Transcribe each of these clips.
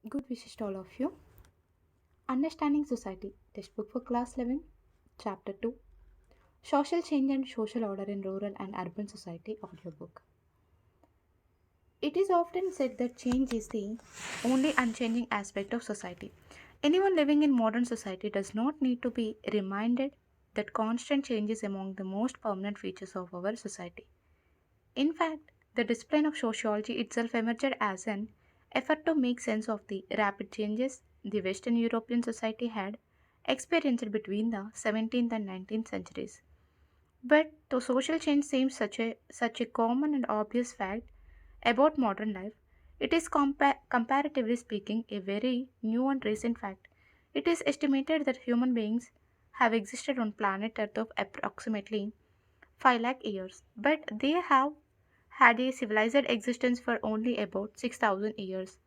Good wishes to all of you. Understanding Society, textbook for class 11, chapter 2, Social Change and Social Order in Rural and Urban Society audiobook. It is often said that change is the only unchanging aspect of society. Anyone living in modern society does not need to be reminded that constant change is among the most permanent features of our society. In fact, the discipline of sociology itself emerged as an effort to make sense of the rapid changes the Western European society had experienced between the 17th and 19th centuries. But though social change seems such a common and obvious fact about modern life, it is comparatively speaking a very new and recent fact. It is estimated that human beings have existed on planet Earth of approximately 5 lakh years, but they have had a civilized existence for only about 6,000 years.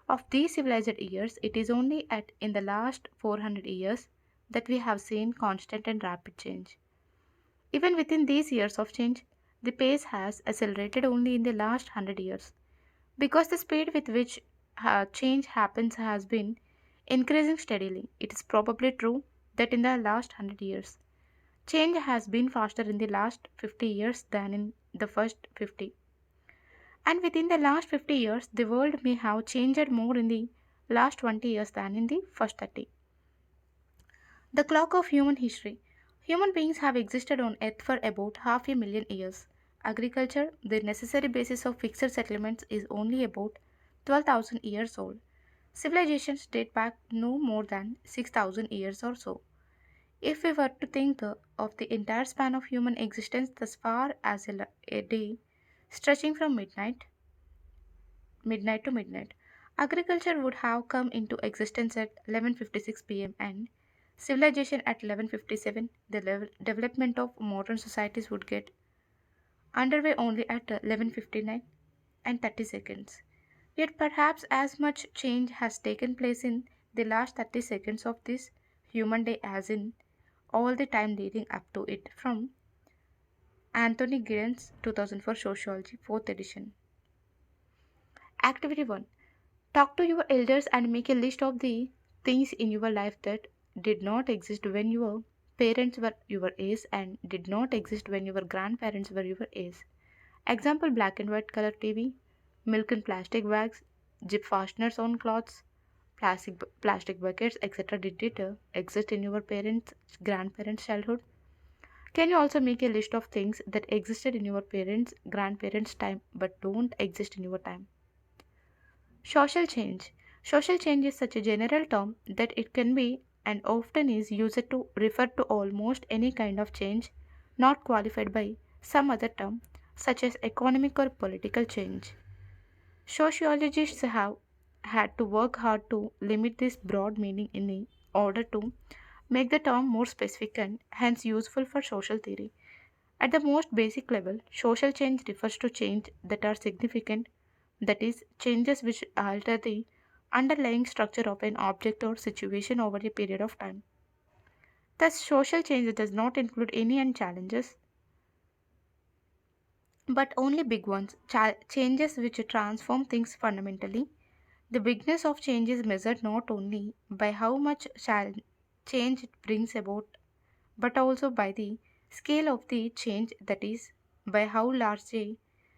Of these civilized years, it is only in the last 400 years that we have seen constant and rapid change. Even within these years of change, the pace has accelerated only in the last 100 years. Because the speed with which change happens has been increasing steadily, it is probably true that in the last 100 years, change has been faster in the last 50 years than in the first 50. And within the last 50 years, the world may have changed more in the last 20 years than in the first 30. The clock of human history. Human beings have existed on earth for about half a million years. Agriculture, the necessary basis of fixed settlements, is only about 12,000 years old. Civilizations date back no more than 6,000 years or so. If we were to think of the entire span of human existence thus far as a day, stretching from midnight to midnight, agriculture would have come into existence at 11:56 p.m. and civilization at 11:57. The development of modern societies would get underway only at 11:59 and 30 seconds. Yet perhaps as much change has taken place in the last 30 seconds of this human day as in all the time leading up to it. From Anthony Giddens, 2004 Sociology, 4th edition. Activity 1. Talk to your elders and make a list of the things in your life that did not exist when your parents were your age and did not exist when your grandparents were your age. Example: black and white color TV, milk in plastic bags, zip fasteners on clothes, plastic buckets, etc. Did it exist in your parents' grandparents' childhood? Can you also make a list of things that existed in your parents' grandparents' time but don't exist in your time? Social change. Social change is such a general term that it can be and often is used to refer to almost any kind of change not qualified by some other term, such as economic or political change. Sociologists have had to work hard to limit this broad meaning in order to make the term more specific and hence useful for social theory. At the most basic level, social change refers to change that are significant, that is, changes which alter the underlying structure of an object or situation over a period of time. Thus, social change does not include any challenges, but only big ones, changes which transform things fundamentally. The bigness of change is measured not only by how much change it brings about, but also by the scale of the change, that is, by how large a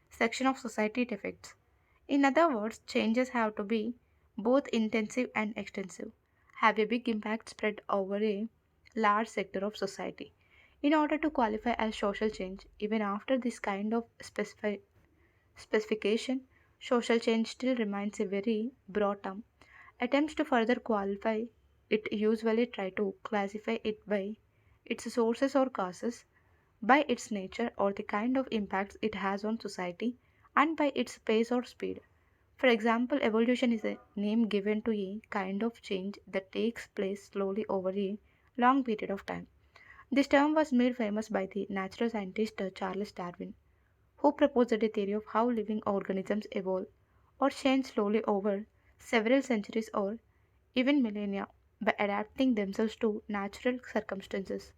section of society it affects. In other words, changes have to be both intensive and extensive, have a big impact spread over a large sector of society. In order to qualify as social change, even after this kind of specification, social change still remains a very broad term. Attempts to further qualify it usually try to classify it by its sources or causes, by its nature or the kind of impacts it has on society, and by its pace or speed. For example, evolution is a name given to a kind of change that takes place slowly over a long period of time. This term was made famous by the natural scientist Charles Darwin, who proposed a theory of how living organisms evolve or change slowly over several centuries or even millennia by adapting themselves to natural circumstances.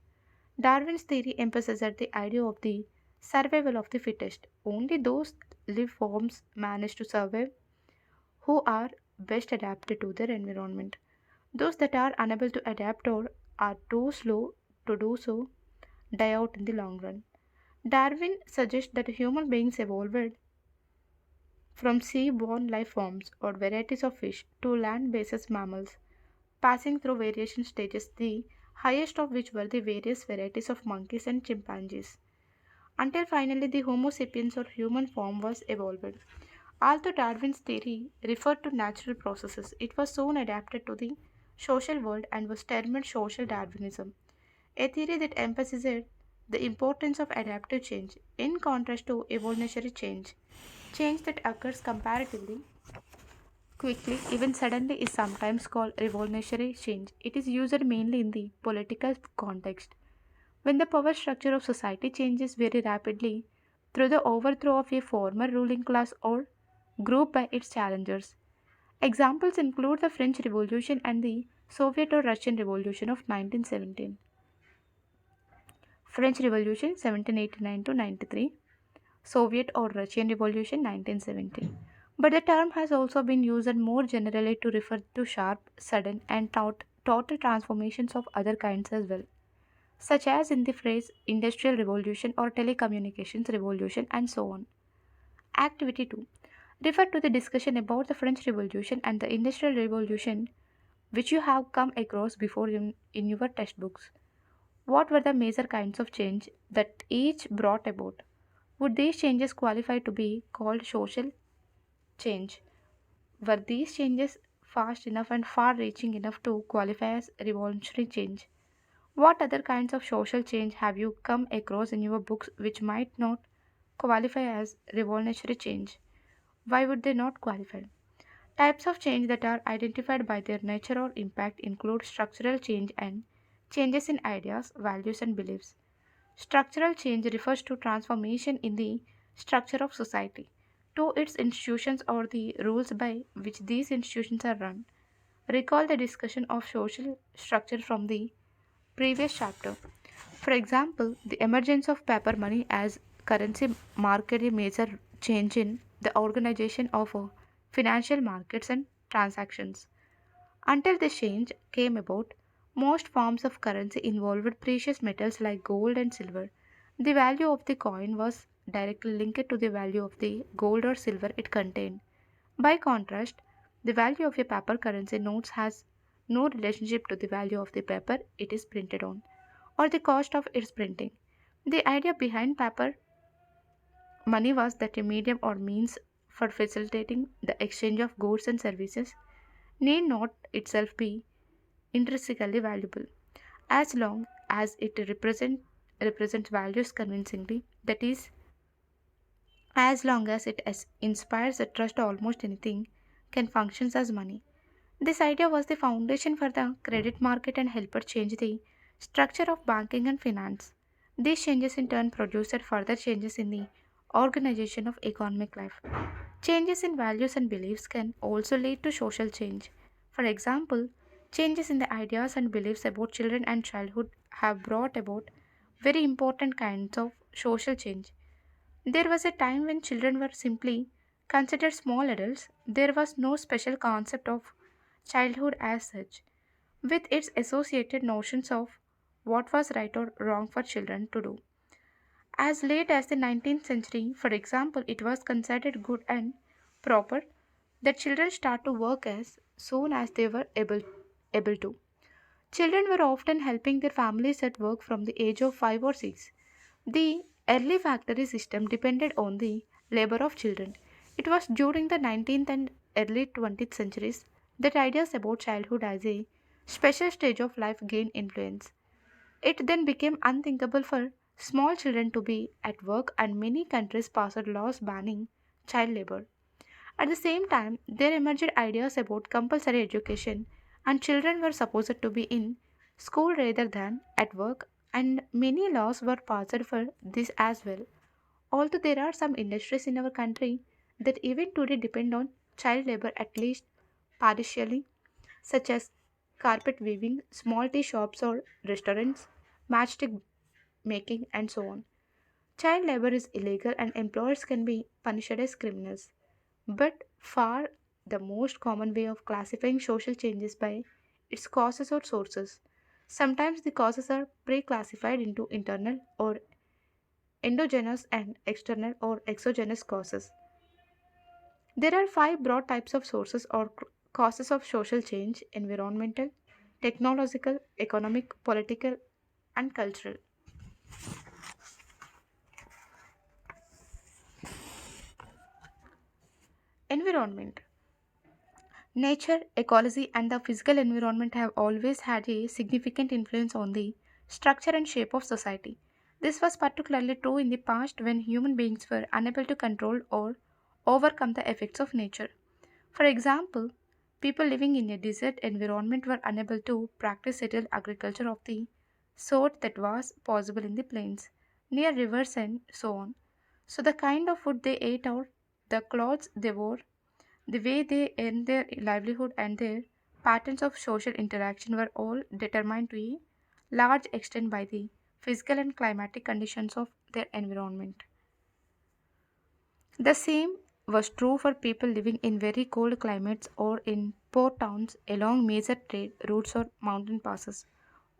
Darwin's theory emphasized the idea of the survival of the fittest. Only those live forms manage to survive who are best adapted to their environment. Those that are unable to adapt or are too slow to do so die out in the long run. Darwin suggests that human beings evolved from sea-borne life forms or varieties of fish to land-based mammals, passing through variation stages, the highest of which were the various varieties of monkeys and chimpanzees, until finally the Homo sapiens or human form was evolved. Although Darwin's theory referred to natural processes, it was soon adapted to the social world and was termed social Darwinism, a theory that emphasized the importance of adaptive change in contrast to evolutionary change. Change that occurs comparatively quickly, even suddenly, is sometimes called revolutionary change. It is used mainly in the political context. When the power structure of society changes very rapidly through the overthrow of a former ruling class or group by its challengers. Examples include the French Revolution and the Soviet or Russian Revolution of 1917. French Revolution 1789 to 93, Soviet or Russian Revolution 1917. But the term has also been used more generally to refer to sharp, sudden, and total transformations of other kinds as well, such as in the phrase Industrial Revolution or Telecommunications Revolution, and so on. Activity 2. Refer to the discussion about the French Revolution and the Industrial Revolution, which you have come across before in your textbooks. What were the major kinds of change that each brought about? Would these changes qualify to be called social change? Were these changes fast enough and far reaching enough to qualify as revolutionary change? What other kinds of social change have you come across in your books which might not qualify as revolutionary change? Why would they not qualify? Types of change that are identified by their nature or impact include structural change and changes in ideas, values, and beliefs. Structural change refers to transformation in the structure of society, to its institutions or the rules by which these institutions are run. Recall the discussion of social structure from the previous chapter. For example, the emergence of paper money as currency marked a major change in the organization of financial markets and transactions. Until this change came about, most forms of currency involved precious metals like gold and silver. The value of the coin was directly linked to the value of the gold or silver it contained. By contrast, the value of a paper currency notes has no relationship to the value of the paper it is printed on or the cost of its printing. The idea behind paper money was that a medium or means for facilitating the exchange of goods and services need not itself be intrinsically valuable as long as it represents values convincingly, that is, as long as it inspires a trust, almost anything can function as money. This idea was the foundation for the credit market and helped change the structure of banking and finance. These changes in turn produced further changes in the organization of economic life. Changes in values and beliefs can also lead to social change. For example, changes in the ideas and beliefs about children and childhood have brought about very important kinds of social change. There was a time when children were simply considered small adults. There was no special concept of childhood as such, with its associated notions of what was right or wrong for children to do. As late as the 19th century, for example, it was considered good and proper that children start to work as soon as they were able to. Children were often helping their families at work from the age of 5 or 6. The early factory system depended on the labor of children. It was during the 19th and early 20th centuries that ideas about childhood as a special stage of life gained influence. It then became unthinkable for small children to be at work, and many countries passed laws banning child labor. At the same time, there emerged ideas about compulsory education, and children were supposed to be in school rather than at work, and many laws were passed for this as well. Although there are some industries in our country that even today depend on child labor at least partially, such as carpet weaving, small tea shops or restaurants, matchstick making, and so on. Child labor is illegal and employers can be punished as criminals. But far the most common way of classifying social changes by its causes or sources. Sometimes the causes are pre classified into internal or endogenous and external or exogenous causes. There are five broad types of sources or causes of social change: environmental, technological, economic, political, and cultural. Environment. Nature, ecology, and the physical environment have always had a significant influence on the structure and shape of society. This was particularly true in the past when human beings were unable to control or overcome the effects of nature. For example, people living in a desert environment were unable to practice settled agriculture of the sort that was possible in the plains, near rivers, and so on. So, the kind of food they ate or the clothes they wore, the way they earned their livelihood, and their patterns of social interaction were all determined to a large extent by the physical and climatic conditions of their environment. The same was true for people living in very cold climates or in poor towns along major trade routes or mountain passes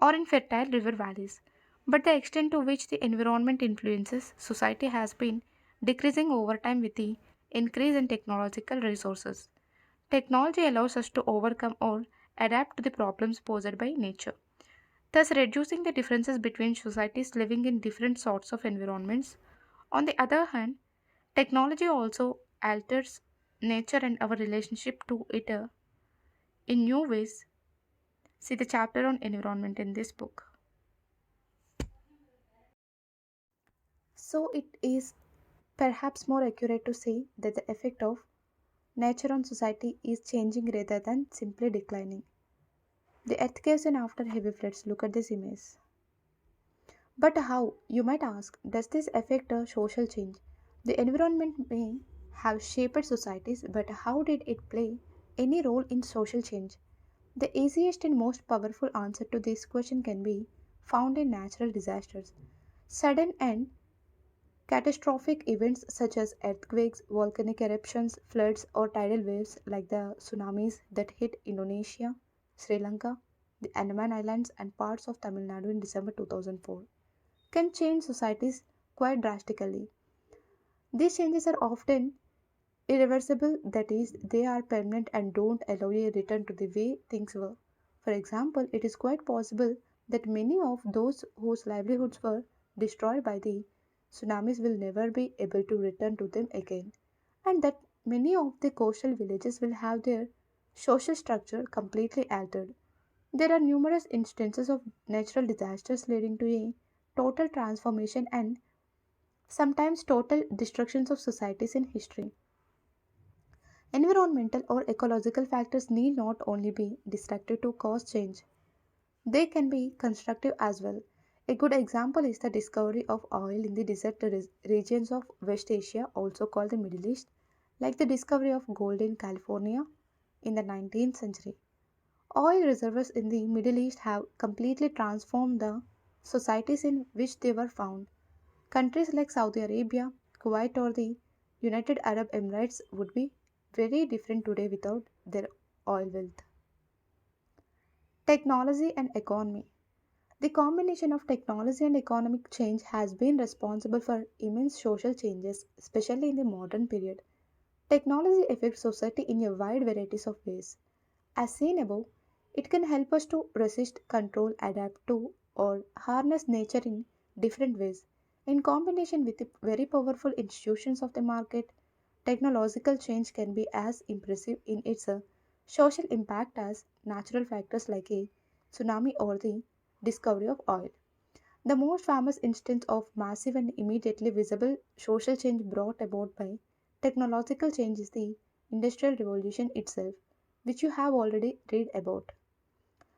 or in fertile river valleys. But the extent to which the environment influences society has been decreasing over time with the increase in technological resources. Technology allows us to overcome or adapt to the problems posed by nature, thus reducing the differences between societies living in different sorts of environments. On the other hand, technology also alters nature and our relationship to it in new ways. See the chapter on environment in this book. So, it is perhaps more accurate to say that the effect of nature on society is changing rather than simply declining. The earth caves in after heavy floods. Look at this image. But how, you might ask, does this affect a social change? The environment may have shaped societies, but how did it play any role in social change? The easiest and most powerful answer to this question can be found in natural disasters. Sudden and catastrophic events such as earthquakes, volcanic eruptions, floods, or tidal waves like the tsunamis that hit Indonesia, Sri Lanka, the Andaman Islands, and parts of Tamil Nadu in December 2004 can change societies quite drastically. These changes are often irreversible, that is, they are permanent and don't allow a return to the way things were. For example, it is quite possible that many of those whose livelihoods were destroyed by the tsunamis will never be able to return to them again, and that many of the coastal villages will have their social structure completely altered. There are numerous instances of natural disasters leading to a total transformation and sometimes total destructions of societies in history. Environmental or ecological factors need not only be destructive to cause change, they can be constructive as well. A good example is the discovery of oil in the desert regions of West Asia, also called the Middle East, like the discovery of gold in California in the 19th century. Oil reservoirs in the Middle East have completely transformed the societies in which they were found. Countries like Saudi Arabia, Kuwait, or the United Arab Emirates would be very different today without their oil wealth. Technology and economy. The combination of technology and economic change has been responsible for immense social changes, especially in the modern period. Technology affects society in a wide varieties of ways. As seen above, it can help us to resist, control, adapt to, or harness nature in different ways. In combination with the very powerful institutions of the market, technological change can be as impressive in its social impact as natural factors like a tsunami or the discovery of oil. The most famous instance of massive and immediately visible social change brought about by technological change is the Industrial Revolution itself, which you have already read about.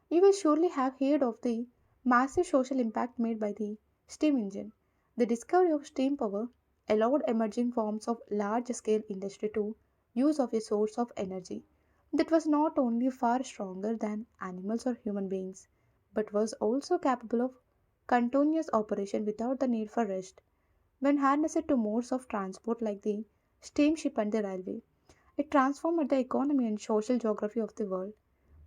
You will surely have heard of the massive social impact made by the steam engine. The discovery of steam power allowed emerging forms of large scale industry to use of a source of energy that was not only far stronger than animals or human beings, but was also capable of continuous operation without the need for rest. When harnessed to modes of transport like the steamship and the railway, It transformed the economy and social geography of the world.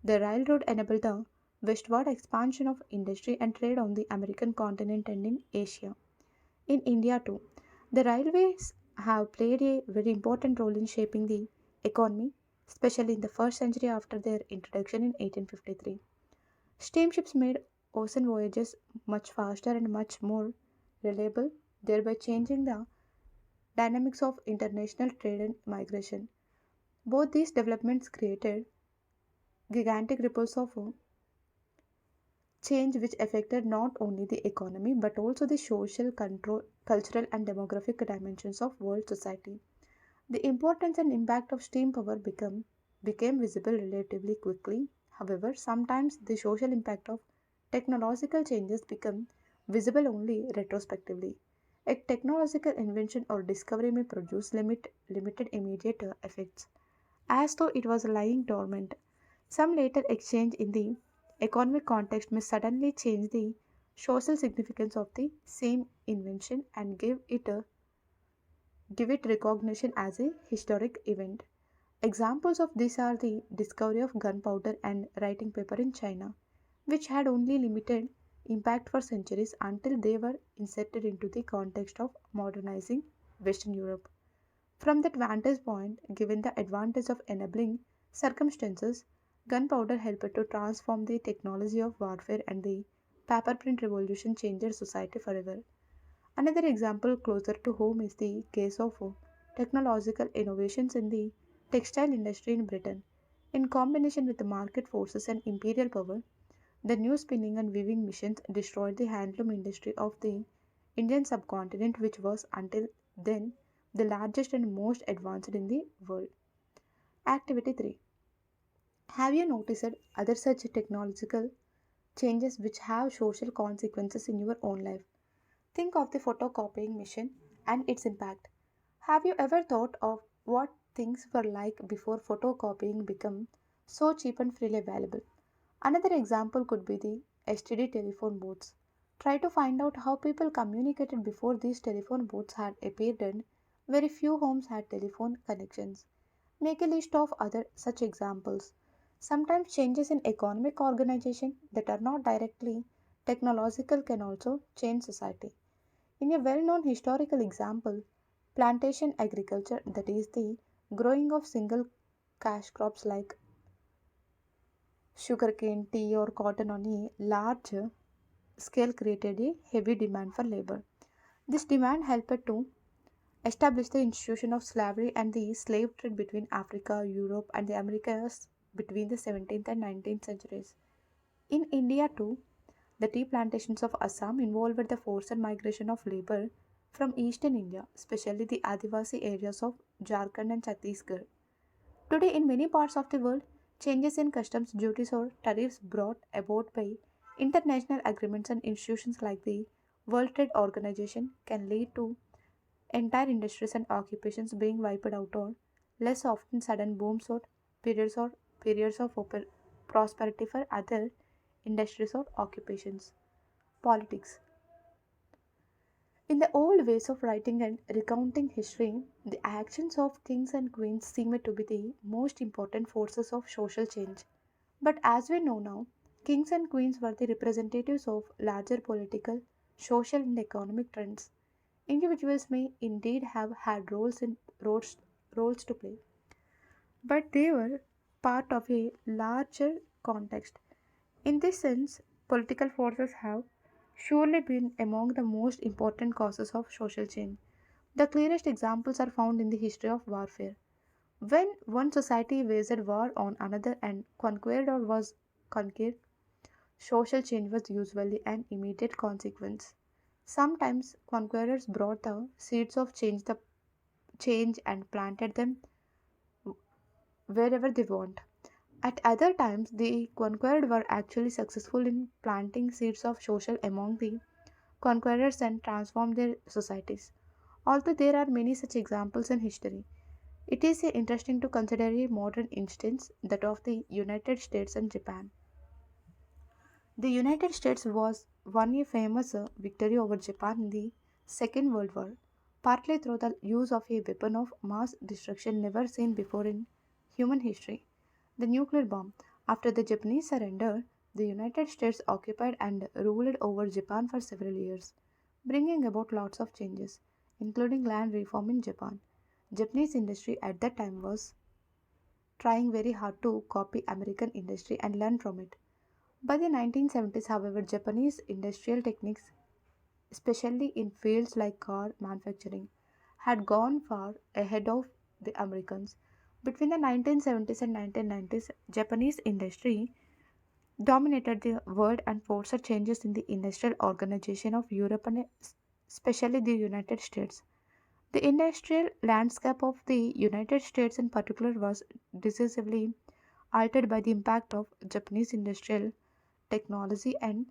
The railroad enabled the westward expansion of industry and trade on the American continent and in Asia. In India, too, the railways have played a very important role in shaping the economy, especially in the first century after their introduction in 1853. Steamships made ocean voyages much faster and much more reliable, thereby changing the dynamics of international trade and migration. Both these developments created gigantic ripples of change which affected not only the economy but also the social, control, cultural, and demographic dimensions of world society. The importance and impact of steam power became visible relatively quickly. However, sometimes the social impact of technological changes become visible only retrospectively. A technological invention or discovery may produce limited immediate effects, as though it was lying dormant. Some later exchange in the economic context may suddenly change the social significance of the same invention and give it recognition as a historic event. Examples of this are the discovery of gunpowder and writing paper in China, which had only limited impact for centuries until they were inserted into the context of modernizing Western Europe. From that vantage point, given the advantage of enabling circumstances, gunpowder helped to transform the technology of warfare and the paper print revolution changed society forever. Another example closer to home is the case of technological innovations in the textile industry in Britain. In combination with the market forces and imperial power, the new spinning and weaving machines destroyed the handloom industry of the Indian subcontinent, which was until then the largest and most advanced in the world. Activity 3. Have you noticed other such technological changes which have social consequences in your own life? Think of the photocopying machine and its impact. Have you ever thought of what things were like before photocopying became so cheap and freely available? Another example could be the STD telephone booths. Try to find out how people communicated before these telephone booths had appeared and very few homes had telephone connections. Make a list of other such examples. Sometimes changes in economic organization that are not directly technological can also change society. In a well known historical example, plantation agriculture, that is, the growing of single cash crops like sugarcane, tea, or cotton on a large scale, created a heavy demand for labor. This demand helped to establish the institution of slavery and the slave trade between Africa, Europe, and the Americas between the 17th and 19th centuries. In India, too, the tea plantations of Assam involved the forced migration of labor from eastern India, especially the Adivasi areas of Jharkhand and Chhattisgarh. Today, in many parts of the world, changes in customs duties or tariffs brought about by international agreements and institutions like the World Trade Organization can lead to entire industries and occupations being wiped out, or less often sudden booms or periods of prosperity for other industries or occupations. Politics. In the old ways of writing and recounting history, the actions of kings and queens seemed to be the most important forces of social change. But as we know now, kings and queens were the representatives of larger political, social, and economic trends. Individuals may indeed have had roles to play, but they were part of a larger context. In this sense, political forces have surely been among the most important causes of social change. The clearest examples are found in the history of warfare. When one society waged war on another and conquered or was conquered, social change was usually an immediate consequence. Sometimes conquerors brought the seeds of change and planted them wherever they want. At other times, the conquered were actually successful in planting seeds of social among the conquerors and transformed their societies. Although there are many such examples in history, it is interesting to consider a modern instance, that of the United States and Japan. The United States was won a famous victory over Japan in the Second World War. partly through the use of a weapon of mass destruction never seen before in human history, the nuclear bomb. After the Japanese surrender, the United States occupied and ruled over Japan for several years, bringing about lots of changes, including land reform in Japan. Japanese industry at that time was trying very hard to copy American industry and learn from it. By the 1970s, however, Japanese industrial techniques, especially in fields like car manufacturing, had gone far ahead of the Americans. Between the 1970s and 1990s, Japanese industry dominated the world and forced changes in the industrial organization of Europe and especially the United States. The industrial landscape of the United States in particular was decisively altered by the impact of Japanese industrial technology and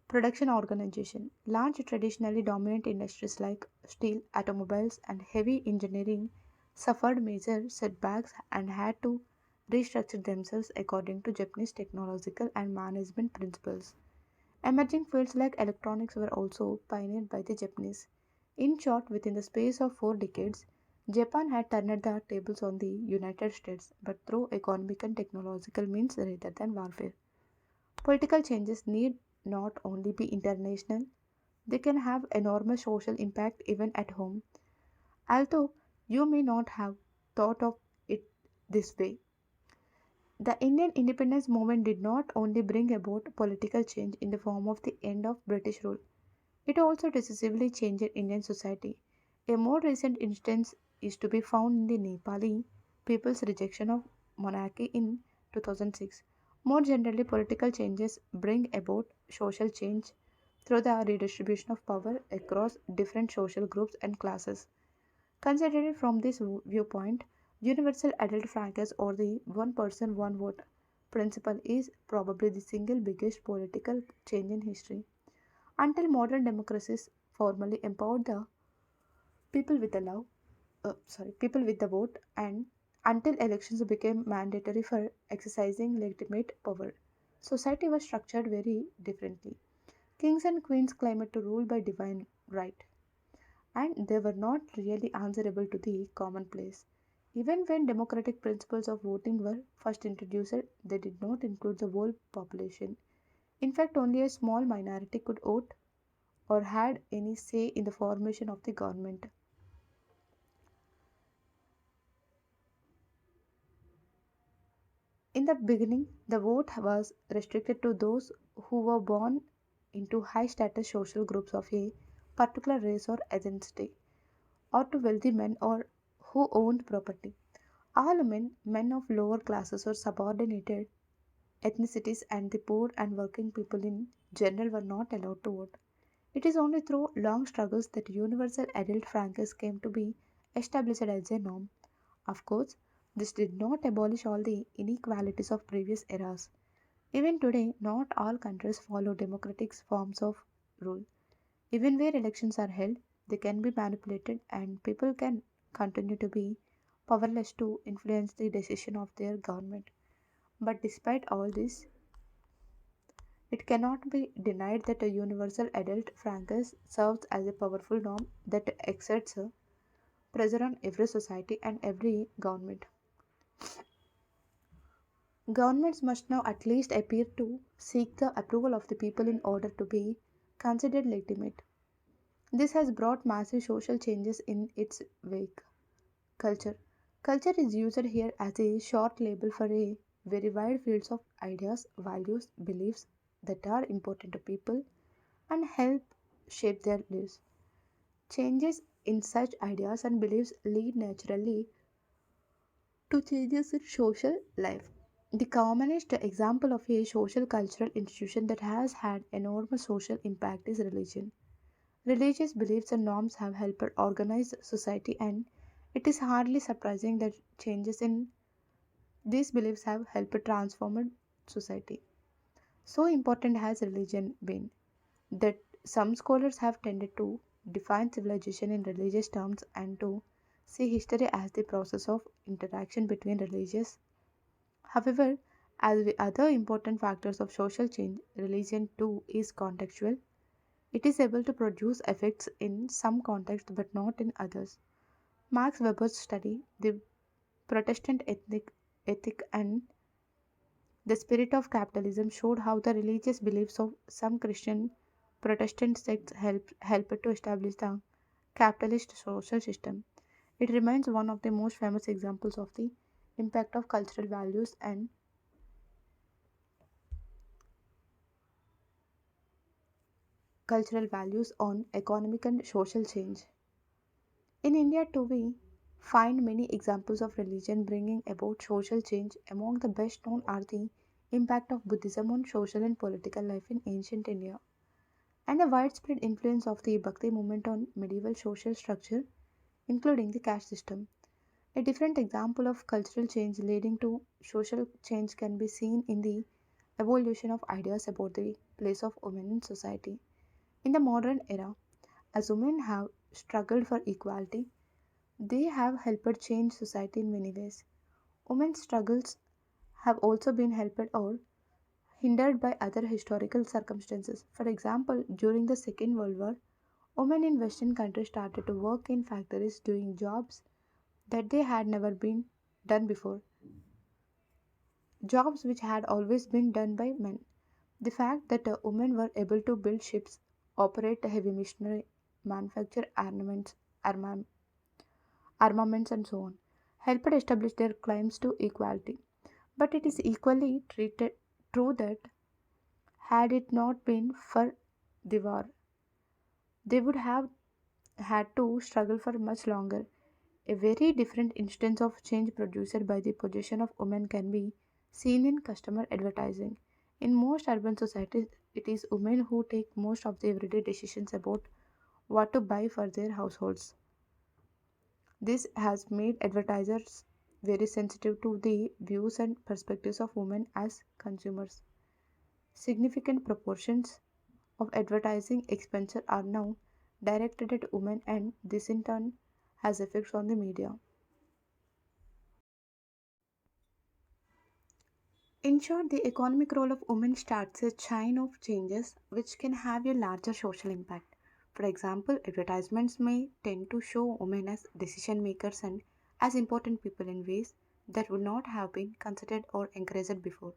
production organization. Large traditionally dominant industries like steel, automobiles, and heavy engineering suffered major setbacks and had to restructure themselves according to Japanese technological and management principles. Emerging fields like electronics were also pioneered by the Japanese. In short, within the space of 4 decades, Japan had turned the tables on the United States, but through economic and technological means rather than warfare. Political changes need not only be international, they can have enormous social impact even at home. Although you may not have thought of it this way, the Indian independence movement did not only bring about political change in the form of the end of British rule, it also decisively changed Indian society. A more recent instance is to be found in the Nepali people's rejection of monarchy in 2006. More generally, political changes bring about social change through the redistribution of power across different social groups and classes. Considered from this viewpoint, universal adult franchise or the one person one vote principle is probably the single biggest political change in history. Until modern democracies formally empowered the people with the people with the vote, and until elections became mandatory for exercising legitimate power, society was structured very differently. Kings and queens claimed to rule by divine right, and they were not really answerable to the commonplace. Even when democratic principles of voting were first introduced, they did not include the whole population. In fact, only a small minority could vote or had any say in the formation of the government. In the beginning, the vote was restricted to those who were born into high status social groups of a particular race or ethnicity, or to wealthy men or who owned property. All men of lower classes or subordinated ethnicities, and the poor and working people in general were not allowed to vote. It is only through long struggles that universal adult franchise came to be established as a norm. Of course, this did not abolish all the inequalities of previous eras. Even today, not all countries follow democratic forms of rule. Even where elections are held, they can be manipulated and people can continue to be powerless to influence the decision of their government. But despite all this, it cannot be denied that a universal adult franchise serves as a powerful norm that exerts a pressure on every society and every government. Governments must now at least appear to seek the approval of the people in order to be considered legitimate. This has brought massive social changes in its wake. Culture. Culture is used here as a short label for a very wide fields of ideas, values, beliefs that are important to people and help shape their lives. Changes in such ideas and beliefs lead naturally to changes in social life. The commonest example of a social cultural institution that has had enormous social impact is religion. Religious beliefs and norms have helped organize society, and it is hardly surprising that changes in these beliefs have helped transform society. So important has religion been that some scholars have tended to define civilization in religious terms and to see history as the process of interaction between religious. However, as with other important factors of social change, religion too is contextual. It is able to produce effects in some contexts but not in others. Max Weber's study, The Protestant Ethic and the Spirit of Capitalism, showed how the religious beliefs of some Christian Protestant sects helped to establish the capitalist social system. It remains one of the most famous examples of the impact of cultural values on economic and social change. In India too, we find many examples of religion bringing about social change. Among the best known are the impact of Buddhism on social and political life in ancient India, and the widespread influence of the Bhakti movement on medieval social structure, including the caste system. A different example of cultural change leading to social change can be seen in the evolution of ideas about the place of women in society. In the modern era, as women have struggled for equality, they have helped change society in many ways. Women's struggles have also been helped or hindered by other historical circumstances. For example, during the Second World War, women in Western countries started to work in factories doing jobs that they had never been done before, jobs which had always been done by men. The fact that women were able to build ships, operate heavy machinery, manufacture armaments, and so on, helped establish their claims to equality. But it is equally true that had it not been for the war, they would have had to struggle for much longer. A very different instance of change produced by the position of women can be seen in customer advertising. In most urban societies, it is women who take most of the everyday decisions about what to buy for their households. This has made advertisers very sensitive to the views and perspectives of women as consumers. Significant proportions of advertising expenditure are now directed at women, and this in turn has effects on the media. In short, the economic role of women starts a chain of changes which can have a larger social impact. For example, advertisements may tend to show women as decision makers and as important people in ways that would not have been considered or encouraged before.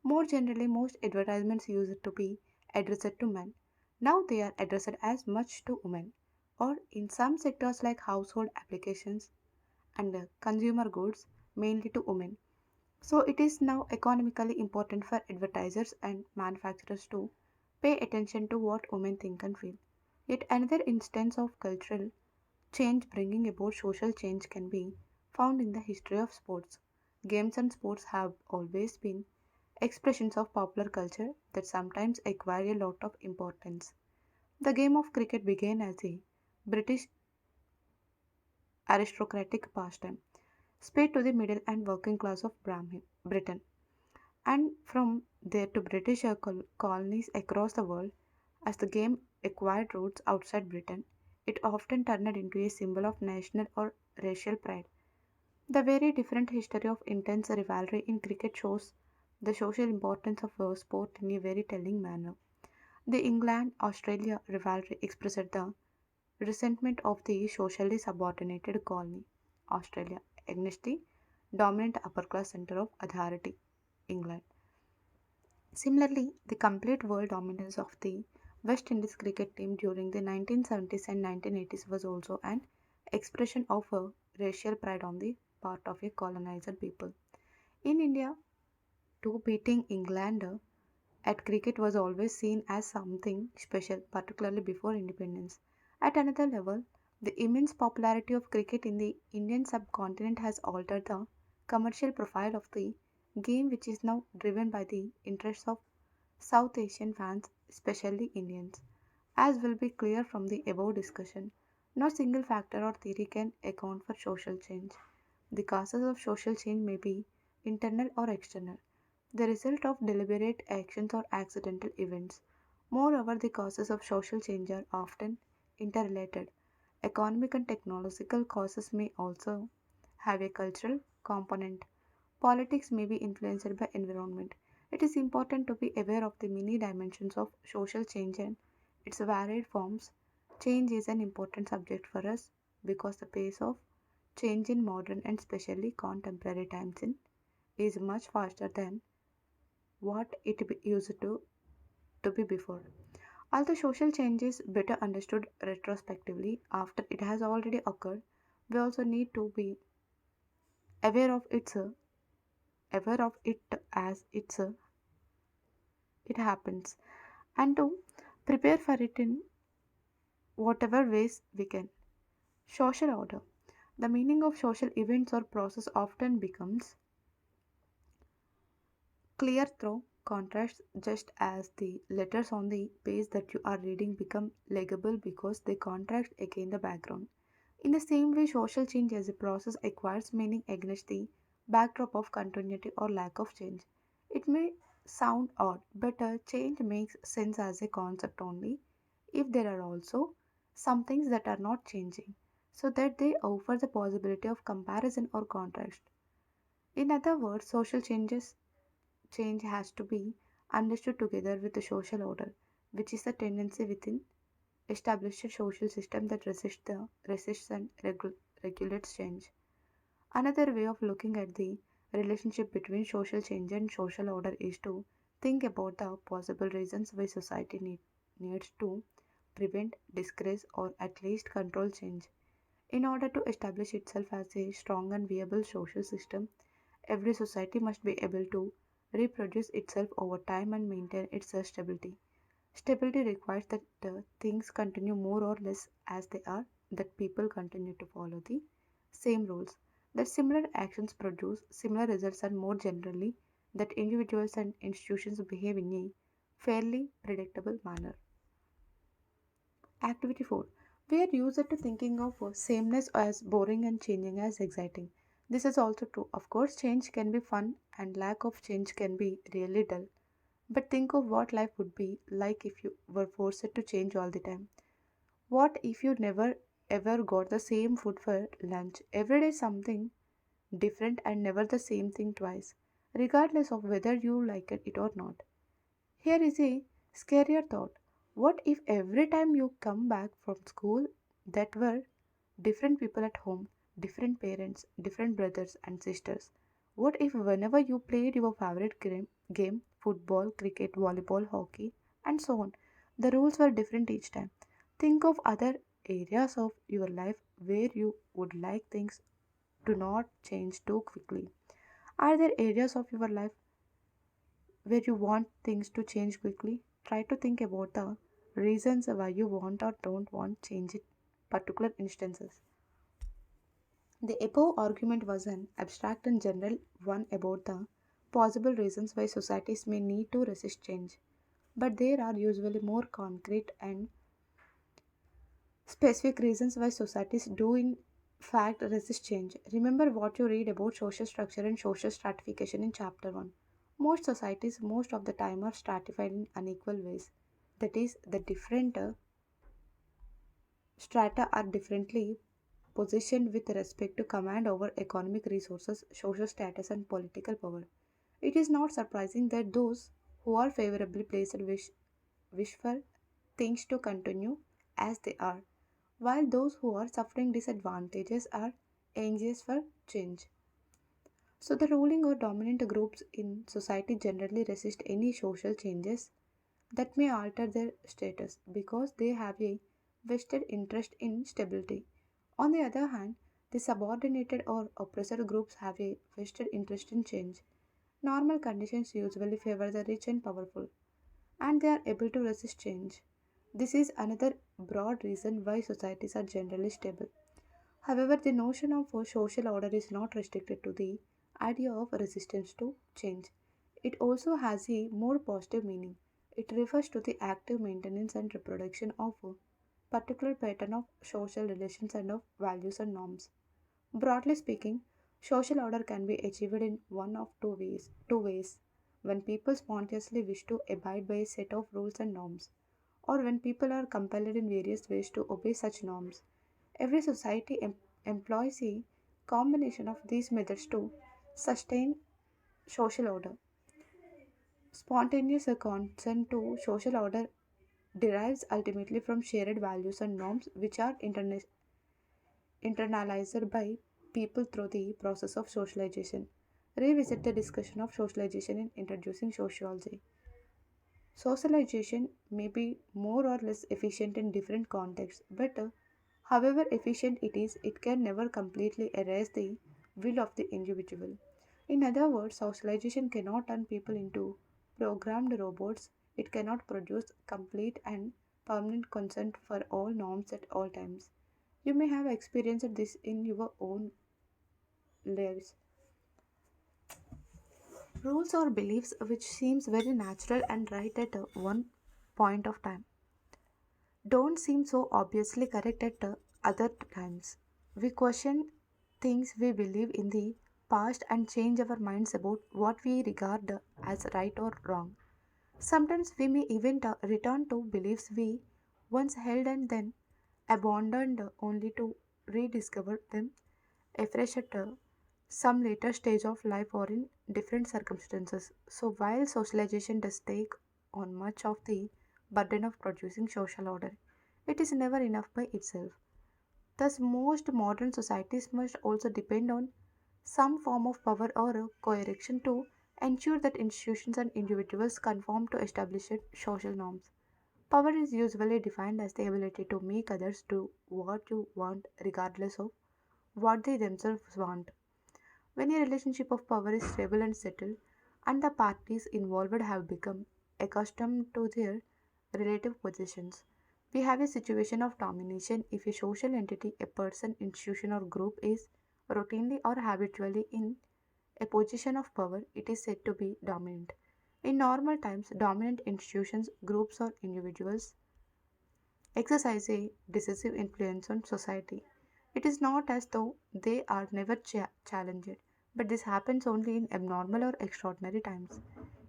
More generally, most advertisements used to be addressed to men. Now they are addressed as much to women, or in some sectors like household applications and consumer goods, mainly to women. So it is now economically important for advertisers and manufacturers to pay attention to what women think and feel. Yet another instance of cultural change bringing about social change can be found in the history of sports. Games and sports have always been expressions of popular culture that sometimes acquire a lot of importance. The game of cricket began as a British aristocratic pastime, spread to the middle and working class of Britain, and from there to British colonies across the world. As the game acquired roots outside Britain, it often turned into a symbol of national or racial pride. The very different history of intense rivalry in cricket shows the social importance of a sport in a very telling manner. The England Australia rivalry expressed the resentment of the socially subordinated colony, Australia, against the dominant upper class center of authority, England. Similarly, the complete world dominance of the West Indies cricket team during the 1970s and 1980s was also an expression of a racial pride on the part of a colonizer people. In India, too, beating England at cricket was always seen as something special, particularly before independence. At another level, the immense popularity of cricket in the Indian subcontinent has altered the commercial profile of the game, which is now driven by the interests of South Asian fans, especially Indians. As will be clear from the above discussion, no single factor or theory can account for social change. The causes of social change may be internal or external, the result of deliberate actions or accidental events. Moreover, the causes of social change are often interrelated. Economic and technological causes may also have a cultural component. Politics may be influenced by environment. It is important to be aware of the many dimensions of social change and its varied forms, change is an important subject for us because the pace of change in modern and especially contemporary times is much faster than what used to be before. Although social change is better understood retrospectively after it has already occurred, we also need to be aware of it as it happens and to prepare for it in whatever ways we can. Social order. The meaning of social events or process often becomes clear through contrast, just as the letters on the page that you are reading become legible because they contrast against the background. In the same way, social change as a process acquires meaning against the backdrop of continuity or lack of change. It may sound odd, but change makes sense as a concept only if there are also some things that are not changing, so that they offer the possibility of comparison or contrast. In other words, change has to be understood together with the social order, which is the tendency within established social system that resists and regulates change. Another way of looking at the relationship between social change and social order is to think about the possible reasons why needs to prevent, discourage, or at least control change. In order to establish itself as a strong and viable social system, every society must be able to reproduce itself over time and maintain its stability. Stability requires that things continue more or less as they are, that people continue to follow the same rules, that similar actions produce similar results, and more generally, that individuals and institutions behave in a fairly predictable manner. Activity 4. We are used to thinking of sameness as boring and changing as exciting. This is also true. Of course, change can be fun and lack of change can be really dull. But think of what life would be like if you were forced to change all the time. What if you never ever got the same food for lunch? Every day something different and never the same thing twice, regardless of whether you like it or not. Here is a scarier thought. What if every time you come back from school that were different people at home, different parents, different brothers and sisters? What if whenever you played your favorite game football, cricket, volleyball, hockey, and so on, the rules were different each time? Think of other areas of your life where you would like things to not change too quickly. Are there areas of your life where you want things to change quickly? Try to think about the reasons why you want or don't want change in particular instances. The above argument was an abstract and general one about the possible reasons why societies may need to resist change. But there are usually more concrete and specific reasons why societies do in fact resist change. Remember what you read about social structure and social stratification in chapter 1. Most societies, most of the time, are stratified in unequal ways. That is, the different strata are differently positioned with respect to command over economic resources, social status, and political power. It is not surprising that those who are favorably placed wish for things to continue as they are, while those who are suffering disadvantages are anxious for change. So, the ruling or dominant groups in society generally resist any social changes that may alter their status because they have a vested interest in stability. On the other hand, the subordinated or oppressor groups have a vested interest in change. Normal conditions usually favor the rich and powerful, and they are able to resist change. This is another broad reason why societies are generally stable. However, the notion of a social order is not restricted to the idea of resistance to change. It also has a more positive meaning. It refers to the active maintenance and reproduction of a particular pattern of social relations and of values and norms. Broadly speaking, social order can be achieved in one of two ways. When people spontaneously wish to abide by a set of rules and norms, or when people are compelled in various ways to obey such norms. Every society employs a combination of these methods to sustain social order. Spontaneous consent to social order derives ultimately from shared values and norms which are internalized by people through the process of socialization. Revisit the discussion of socialization in introducing sociology. Socialization may be more or less efficient in different contexts, but however efficient it is, it can never completely erase the will of the individual. In other words, socialization cannot turn people into programmed robots. It cannot produce complete and permanent consent for all norms at all times. You may have experienced this in your own lives. Rules or beliefs which seems very natural and right at one point of time don't seem so obviously correct at other times. We question things we believe in the past and change our minds about what we regard as right or wrong. Sometimes we may even return to beliefs we once held and then abandoned only to rediscover them afresh at some later stage of life or in different circumstances. So, while socialization does take on much of the burden of producing social order, it is never enough by itself. Thus, most modern societies must also depend on some form of power or coercion to ensure that institutions and individuals conform to established social norms. Power is usually defined as the ability to make others do what you want regardless of what they themselves want. When a relationship of power is stable and settled, and the parties involved have become accustomed to their relative positions, we have a situation of domination if a social entity, a person, institution, or group is routinely or habitually in a position of power, it is said to be dominant. In normal times, dominant institutions, groups, or individuals exercise a decisive influence on society. It is not as though they are never challenged, but this happens only in abnormal or extraordinary times.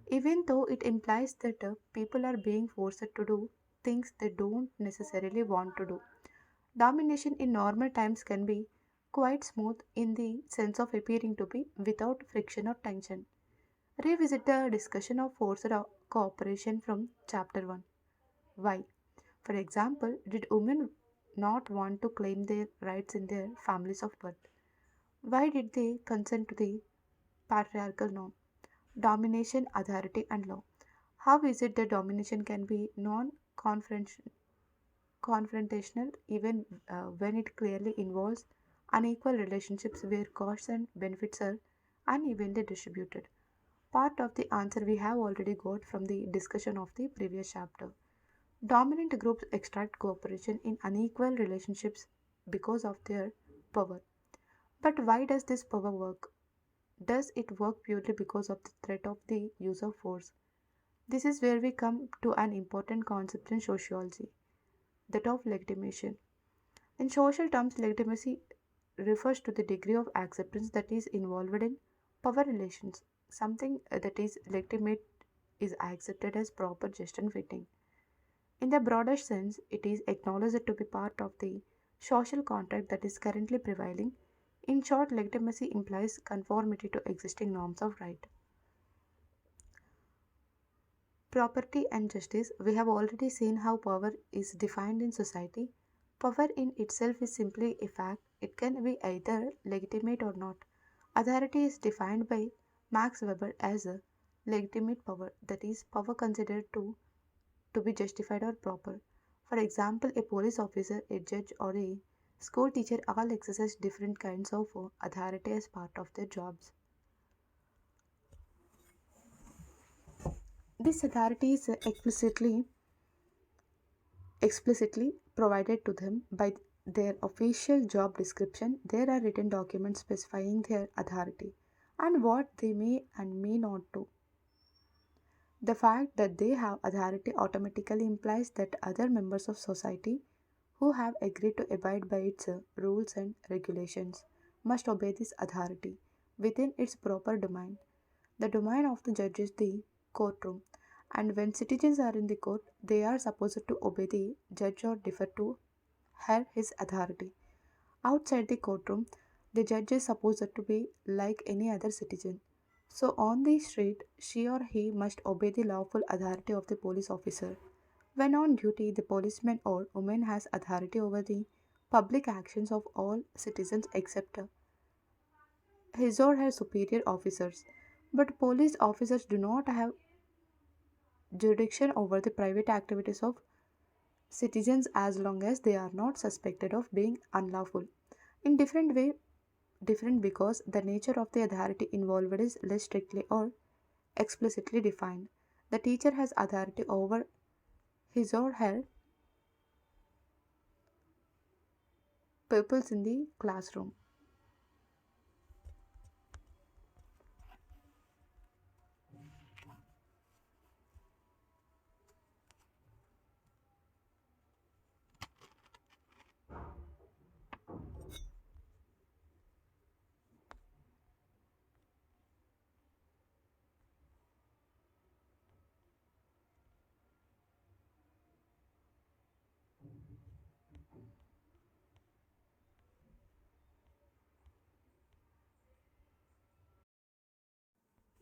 Even though it implies that people are being forced to do things they don't necessarily want to do. Domination in normal times can be quite smooth in the sense of appearing to be without friction or tension. Revisit the discussion of forced cooperation from chapter 1. Why? For example, did women not want to claim their rights in their families of birth? Why did they consent to the patriarchal norm, domination, authority, and law? How is it that domination can be non confrontational even when it clearly involves unequal relationships where costs and benefits are unevenly distributed? Part of the answer we have already got from the discussion of the previous chapter. Dominant groups extract cooperation in unequal relationships because of their power. But why does this power work? Does it work purely because of the threat of the use of force? This is where we come to an important concept in sociology, that of legitimation. In social terms, legitimacy refers to the degree of acceptance that is involved in power relations. Something that is legitimate is accepted as proper, just, and fitting. In the broader sense, it is acknowledged to be part of the social contract that is currently prevailing. In short, legitimacy implies conformity to existing norms of right. Property and justice. We have already seen how power is defined in society. Power in itself is simply a fact, it can be either legitimate or not. Authority is defined by Max Weber as a legitimate power, that is, power considered to be justified or proper. For example, a police officer, a judge, or a school teacher all exercise different kinds of authority as part of their jobs. This authority is explicitly provided to them by their official job description. There are written documents specifying their authority and what they may and may not do. The fact that they have authority automatically implies that other members of society who have agreed to abide by its rules and regulations must obey this authority within its proper domain. The domain of the judge is the courtroom, and when citizens are in the court, they are supposed to obey the judge or defer to her his authority. Outside the courtroom, the judge is supposed to be like any other citizen. So, on the street, she or he must obey the lawful authority of the police officer. When on duty, the policeman or woman has authority over the public actions of all citizens except his or her superior officers. But police officers do not have jurisdiction over the private activities of citizens as long as they are not suspected of being unlawful. In different way, different because the nature of the authority involved is less strictly or explicitly defined. The teacher has authority over his or her pupils in the classroom.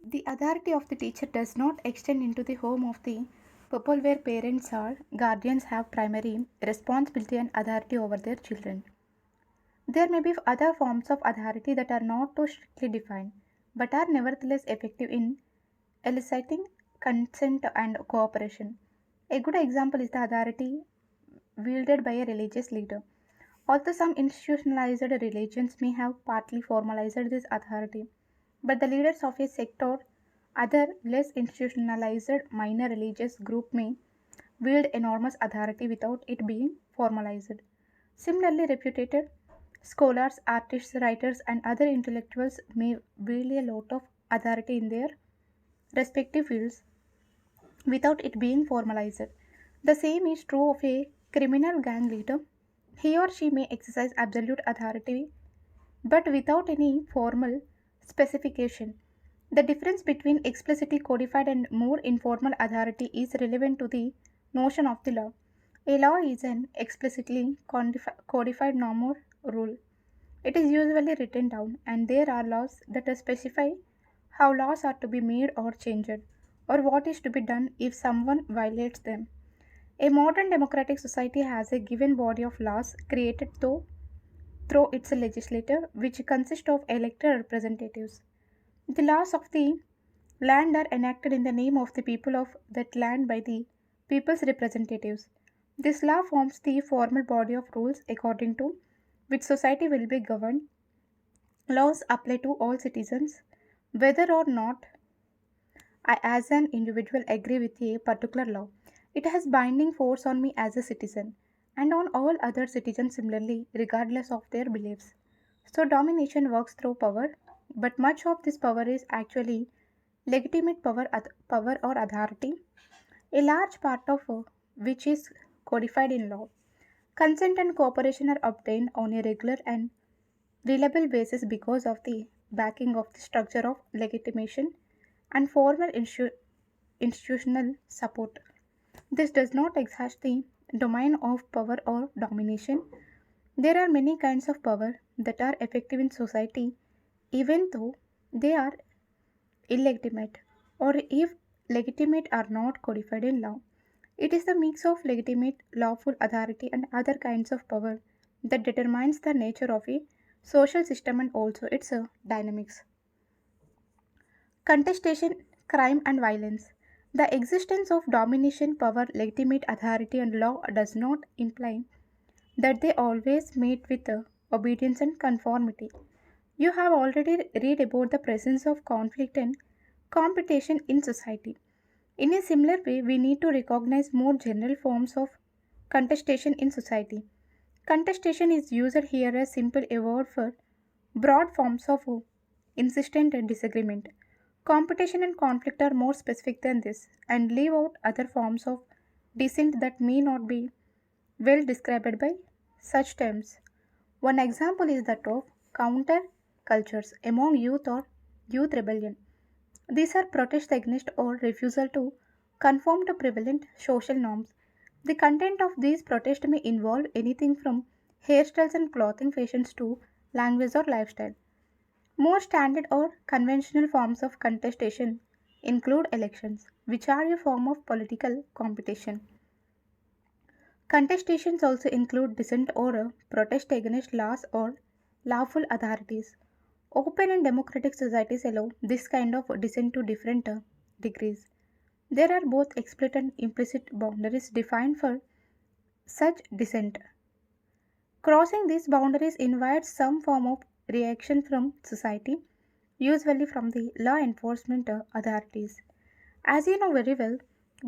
The authority of the teacher does not extend into the home of the people where parents or guardians have primary responsibility and authority over their children. There may be other forms of authority that are not too strictly defined, but are nevertheless effective in eliciting consent and cooperation. A good example is the authority wielded by a religious leader. Although some institutionalized religions may have partly formalized this authority, but the leaders of a sect or other less institutionalized minor religious group may wield enormous authority without it being formalized. Similarly, reputed scholars, artists, writers, and other intellectuals may wield a lot of authority in their respective fields without it being formalized. The same is true of a criminal gang leader. He or she may exercise absolute authority but without any formal specification. The difference between explicitly codified and more informal authority is relevant to the notion of the law. A law is an explicitly codified norm or rule. It is usually written down, and there are laws that specify how laws are to be made or changed, or what is to be done if someone violates them. A modern democratic society has a given body of laws created through its legislature, which consists of elected representatives. The laws of the land are enacted in the name of the people of that land by the people's representatives. This law forms the formal body of rules according to which society will be governed. Laws apply to all citizens, whether or not I, as an individual, agree with a particular law. It has binding force on me as a citizen and on all other citizens similarly, regardless of their beliefs. So, domination works through power, but much of this power is actually legitimate power or authority, a large part of which is codified in law. Consent and cooperation are obtained on a regular and reliable basis because of the backing of the structure of legitimation and formal institutional support. This does not exhaust the domain of power or domination. There are many kinds of power that are effective in society, even though they are illegitimate, or if legitimate are not codified in law. It is the mix of legitimate, lawful authority and other kinds of power that determines the nature of a social system and also its dynamics. Contestation, crime, and violence. The existence of domination, power, legitimate authority, and law does not imply that they always meet with obedience and conformity. You have already read about the presence of conflict and competition in society. In a similar way, we need to recognize more general forms of contestation in society. Contestation is used here as simple a word for broad forms of insistent disagreement. Competition and conflict are more specific than this and leave out other forms of dissent that may not be well described by such terms. One example is that of counter cultures among youth or youth rebellion. These are protests against or refusal to conform to prevalent social norms. The content of these protests may involve anything from hairstyles and clothing fashions to language or lifestyle. More standard or conventional forms of contestation include elections, which are a form of political competition. Contestations also include dissent or protest against laws or lawful authorities. Open and democratic societies allow this kind of dissent to different degrees. There are both explicit and implicit boundaries defined for such dissent. Crossing these boundaries invites some form of reaction from society, usually from the law enforcement authorities. As you know very well,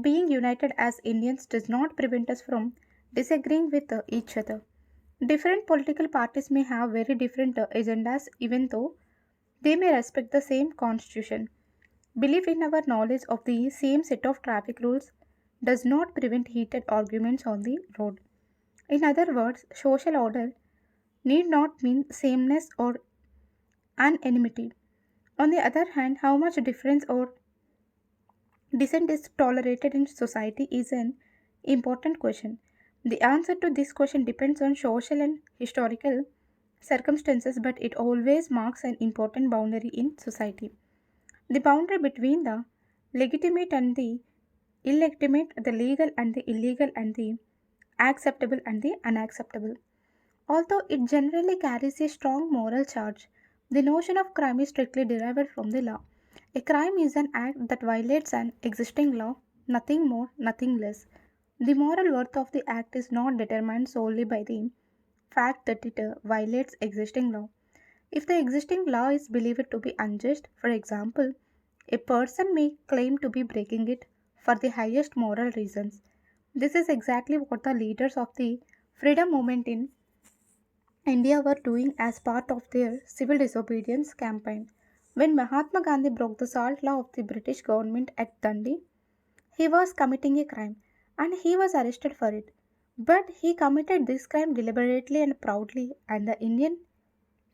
being united as Indians does not prevent us from disagreeing with each other. Different political parties may have very different agendas, even though they may respect the same constitution. Belief in our knowledge of the same set of traffic rules does not prevent heated arguments on the road. In other words, social order need not mean sameness or anonymity. On the other hand, how much difference or dissent is tolerated in society is an important question. The answer to this question depends on social and historical circumstances, but it always marks an important boundary in society. The boundary between the legitimate and the illegitimate, the legal and the illegal, and the acceptable and the unacceptable. Although it generally carries a strong moral charge, the notion of crime is strictly derived from the law. A crime is an act that violates an existing law, nothing more, nothing less. The moral worth of the act is not determined solely by the fact that it violates existing law. If the existing law is believed to be unjust, for example, a person may claim to be breaking it for the highest moral reasons. This is exactly what the leaders of the freedom movement in India were doing as part of their civil disobedience campaign. When Mahatma Gandhi broke the salt law of the British government at Dundee, he was committing a crime and he was arrested for it. But he committed this crime deliberately and proudly, and the Indian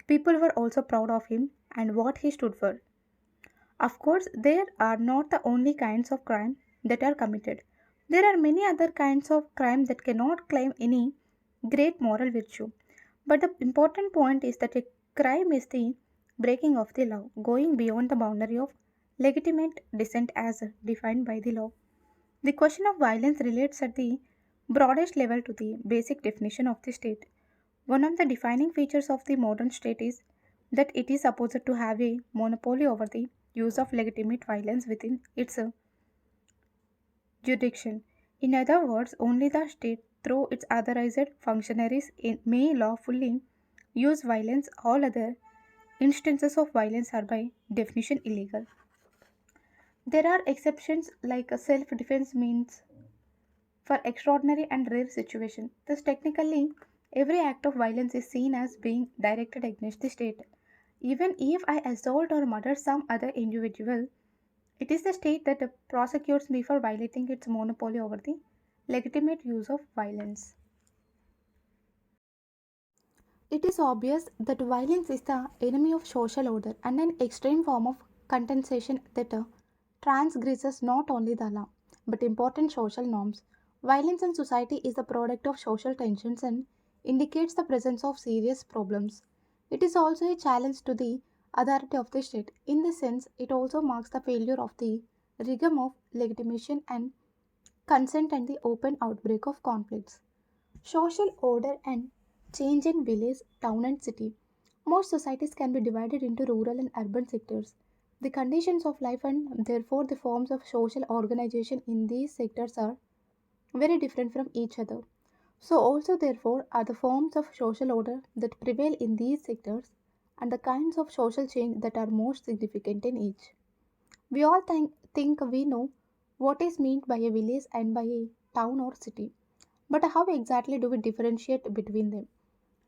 people were also proud of him and what he stood for. Of course, there are not the only kinds of crime that are committed. There are many other kinds of crime that cannot claim any great moral virtue. But the important point is that a crime is the breaking of the law, going beyond the boundary of legitimate dissent as defined by the law. The question of violence relates at the broadest level to the basic definition of the state. One of the defining features of the modern state is that it is supposed to have a monopoly over the use of legitimate violence within its jurisdiction. In other words, only the state, through its authorized functionaries, may lawfully use violence. All other instances of violence are by definition illegal. There are exceptions like self defense means for extraordinary and rare situations. Thus, technically, every act of violence is seen as being directed against the state. Even if I assault or murder some other individual, it is the state that prosecutes me for violating its monopoly over the legitimate use of violence. It is obvious that violence is the enemy of social order and an extreme form of contestation that transgresses not only the law but important social norms. Violence in society is the product of social tensions and indicates the presence of serious problems. It is also a challenge to the authority of the state. In this sense, it also marks the failure of the rigor of legitimation and consent and the open outbreak of conflicts. Social order and change in village, town, and city. Most societies can be divided into rural and urban sectors. The conditions of life and therefore the forms of social organization in these sectors are very different from each other. So, also, therefore, are the forms of social order that prevail in these sectors and the kinds of social change that are most significant in each. We all think we know what is meant by a village and by a town or city, but how exactly do we differentiate between them?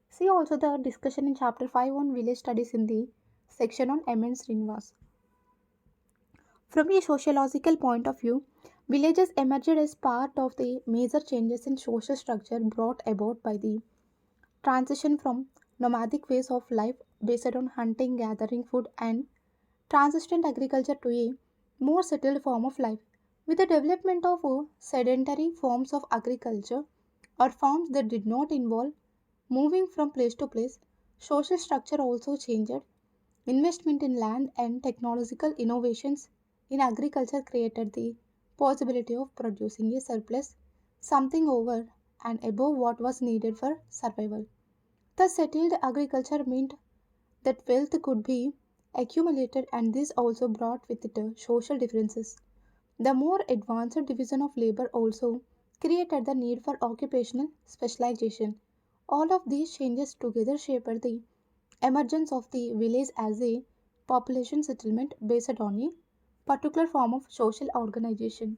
See also the discussion in chapter 5 on village studies in the section on M. N. Srinivas. From a sociological point of view, villages emerged as part of the major changes in social structure brought about by the transition from nomadic ways of life based on hunting, gathering food, and transistent agriculture to a more settled form of life. With the development of sedentary forms of agriculture or forms that did not involve moving from place to place, social structure also changed. Investment in land and technological innovations in agriculture created the possibility of producing a surplus, something over and above what was needed for survival. The settled agriculture meant that wealth could be accumulated, and this also brought with it social differences. The more advanced division of labor also created the need for occupational specialization. All of these changes together shaped the emergence of the village as a population settlement based on a particular form of social organization.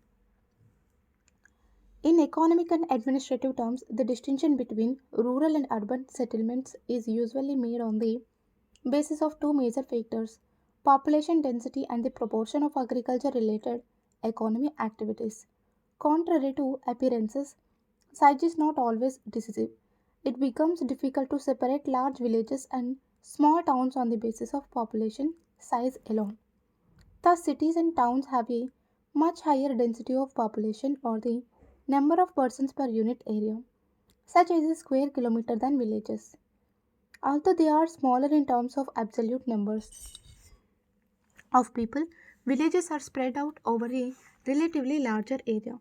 In economic and administrative terms, the distinction between rural and urban settlements is usually made on the basis of two major factors: population density and the proportion of agriculture related economic activities. Contrary to appearances, size is not always decisive. It becomes difficult to separate large villages and small towns on the basis of population size alone. Thus, cities and towns have a much higher density of population or the number of persons per unit area, such as a square kilometer, than villages. Although they are smaller in terms of absolute numbers of people, villages are spread out over a relatively larger area.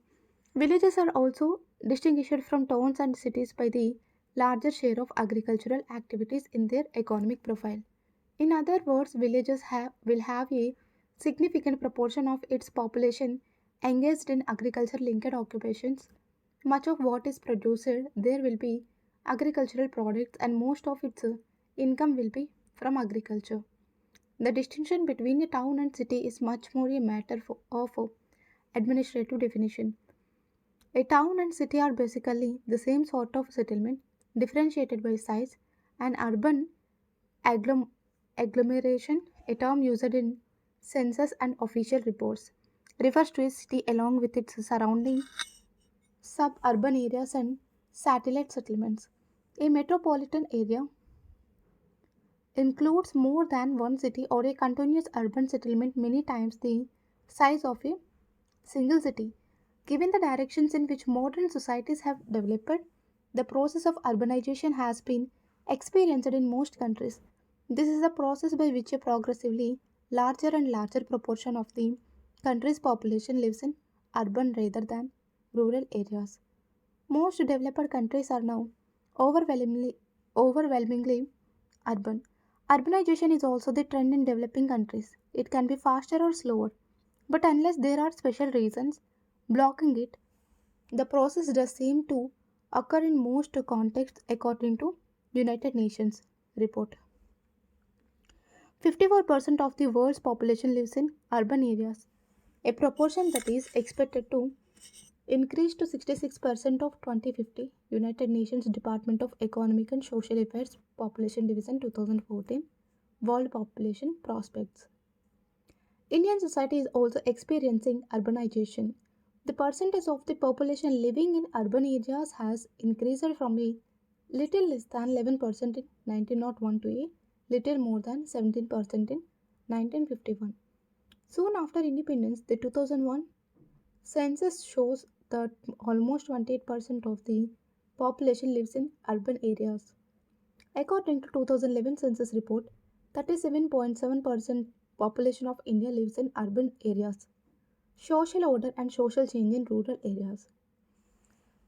Villages are also distinguished from towns and cities by the larger share of agricultural activities in their economic profile. In other words, will have a significant proportion of its population engaged in agriculture linked occupations. Much of what is produced there will be agricultural products, and most of its income will be from agriculture. The distinction between a town and city is much more a matter of administrative definition. A town and city are basically the same sort of settlement, differentiated by size. An urban agglom- agglomeration, a term used in census and official reports, refers to a city along with its surrounding suburban areas and satellite settlements. A metropolitan area includes more than one city or a continuous urban settlement, many times the size of a single city. Given the directions in which modern societies have developed, the process of urbanization has been experienced in most countries. This is a process by which a progressively larger and larger proportion of the country's population lives in urban rather than rural areas. Most developed countries are now overwhelmingly urban. Urbanization is also the trend in developing countries. It can be faster or slower, but unless there are special reasons blocking it, the process does seem to occur in most contexts according to United Nations report. 54% of the world's population lives in urban areas, a proportion that is expected to increase to 66% of 2050. United Nations Department of Economic and Social Affairs Population Division 2014 World Population Prospects. Indian society is also experiencing urbanization. The percentage of the population living in urban areas has increased from a little less than 11% in 1901 to a little more than 17% in 1951. Soon after independence, the 2001 census shows that almost 28% of the population lives in urban areas. According to 2011 census report, 37.7% population of India lives in urban areas. Social order and social change in rural areas.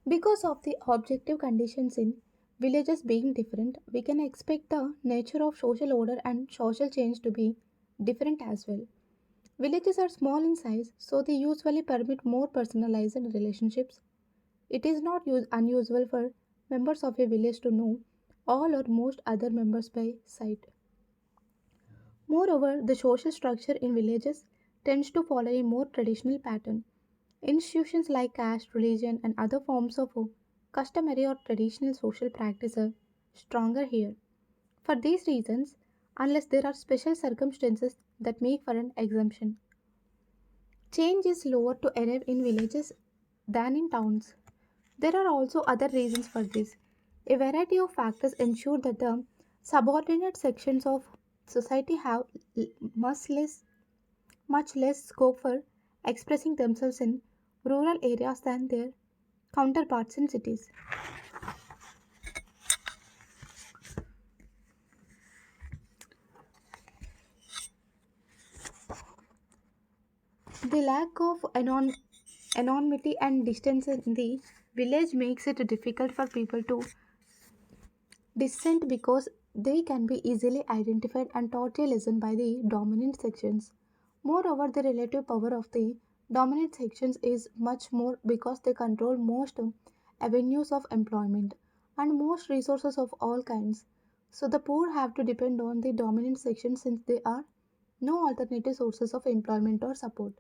Because of the objective conditions in villages being different, we can expect the nature of social order and social change to be different as well. Villages are small in size, so they usually permit more personalized relationships. It is not unusual for members of a village to know all or most other members by sight. Moreover, the social structure in villages tends to follow a more traditional pattern. Institutions like caste, religion, and other forms of customary or traditional social practice are stronger here. For these reasons, unless there are special circumstances that make for an exemption, change is slower to arrive in villages than in towns. There are also other reasons for this. A variety of factors ensure that the subordinate sections of society have l- much less, much less scope for expressing themselves in rural areas than their counterparts in cities. The lack of Anonymity and distance in the village makes it difficult for people to dissent because they can be easily identified and taught a lesson by the dominant sections. Moreover, the relative power of the dominant sections is much more because they control most avenues of employment and most resources of all kinds. So the poor have to depend on the dominant section since there are no alternative sources of employment or support.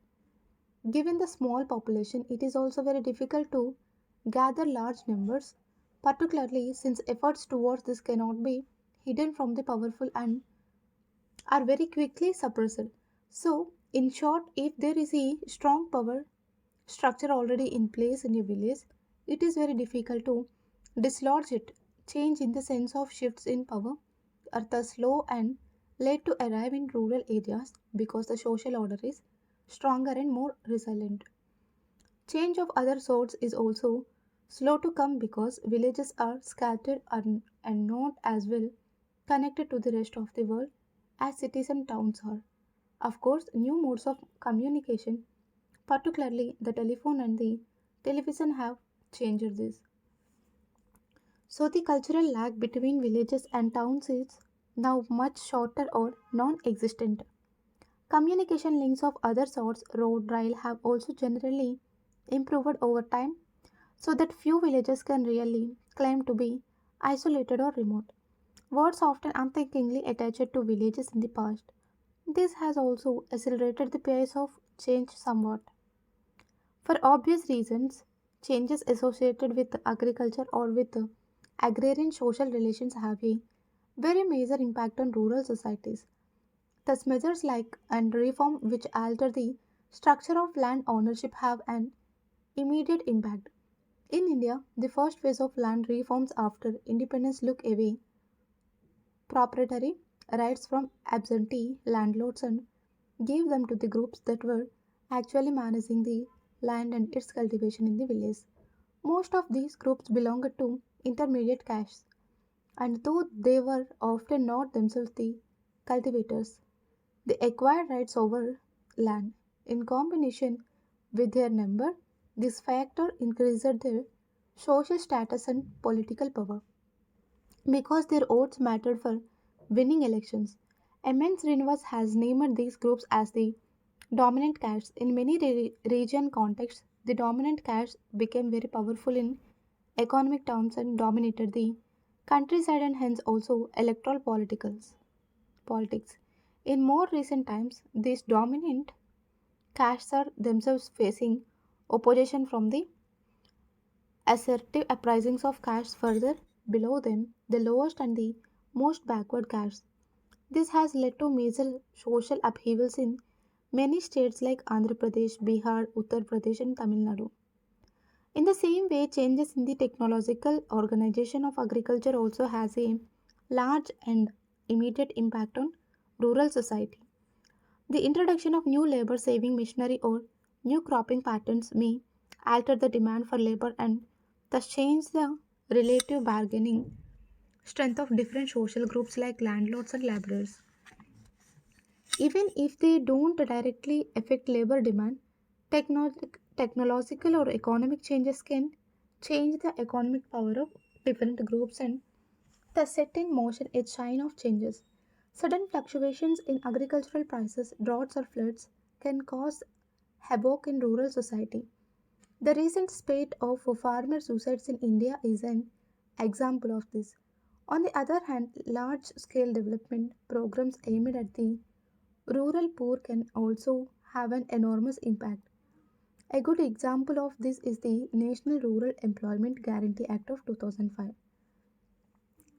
Given the small population, it is also very difficult to gather large numbers, particularly since efforts towards this cannot be hidden from the powerful and are very quickly suppressed. So, in short, if there is a strong power structure already in place in a village, it is very difficult to dislodge it. Change in the sense of shifts in power are thus slow and late to arrive in rural areas because the social order is stronger and more resilient. Change of other sorts is also slow to come because villages are scattered and not as well connected to the rest of the world as cities and towns are. Of course, new modes of communication, particularly the telephone and the television, have changed this. So, the cultural lag between villages and towns is now much shorter or non existent. Communication links of other sorts, road, rail, have also generally improved over time so that few villages can really claim to be isolated or remote. Words often unthinkingly attached to villages in the past. This has also accelerated the pace of change somewhat. For obvious reasons, changes associated with agriculture or with agrarian social relations have a very major impact on rural societies. Thus, measures like and reform which alter the structure of land ownership have an immediate impact. In India, the first phase of land reforms after independence look away proprietary rights from absentee landlords and gave them to the groups that were actually managing the land and its cultivation in the village. Most of these groups belonged to intermediate castes, and though they were often not themselves the cultivators, they acquired rights over land. In combination with their number, this factor increased their social status and political power. Because their votes mattered for winning elections, M.N. Srinivas has named these groups as the dominant castes. In many region contexts, the dominant caste became very powerful in economic terms and dominated the countryside and hence also electoral politics. In more recent times, these dominant castes are themselves facing opposition from the assertive uprisings of castes further below them, the lowest and the most backward castes. This has led to major social upheavals in many states like Andhra Pradesh, Bihar, Uttar Pradesh, and Tamil Nadu. In the same way, changes in the technological organization of agriculture also has a large and immediate impact on rural society. The introduction of new labor saving machinery or new cropping patterns may alter the demand for labor and thus change the relative bargaining strength of different social groups like landlords and laborers. Even if they don't directly affect labor demand, technological or economic changes can change the economic power of different groups and thus set in motion a chain of changes. Sudden fluctuations in agricultural prices, droughts, or floods can cause havoc in rural society. The recent spate of farmer suicides in India is an example of this. On the other hand, large scale development programs aimed at the rural poor can also have an enormous impact. A good example of this is the National Rural Employment Guarantee Act of 2005.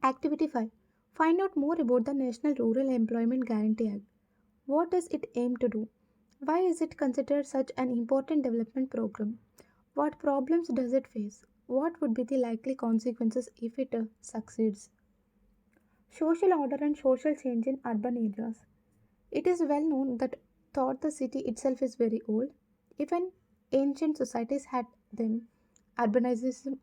Activity 5. Find out more about the National Rural Employment Guarantee Act. What does it aim to do? Why is it considered such an important development program? What problems does it face? What would be the likely consequences if it succeeds? Social order and social change in urban areas. It is well known that thought the city itself is very old. Even ancient societies had them. Urbanism,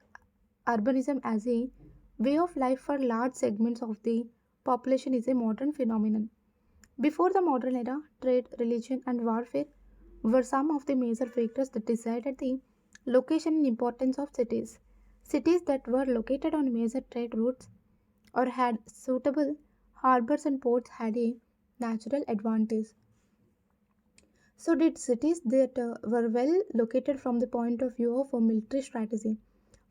urbanism as a way of life for large segments of the population is a modern phenomenon. Before the modern era, trade, religion, and warfare were some of the major factors that decided the location and importance of cities. Cities that were located on major trade routes or had suitable harbors and ports had a natural advantage. So did cities that were well located from the point of view of a military strategy.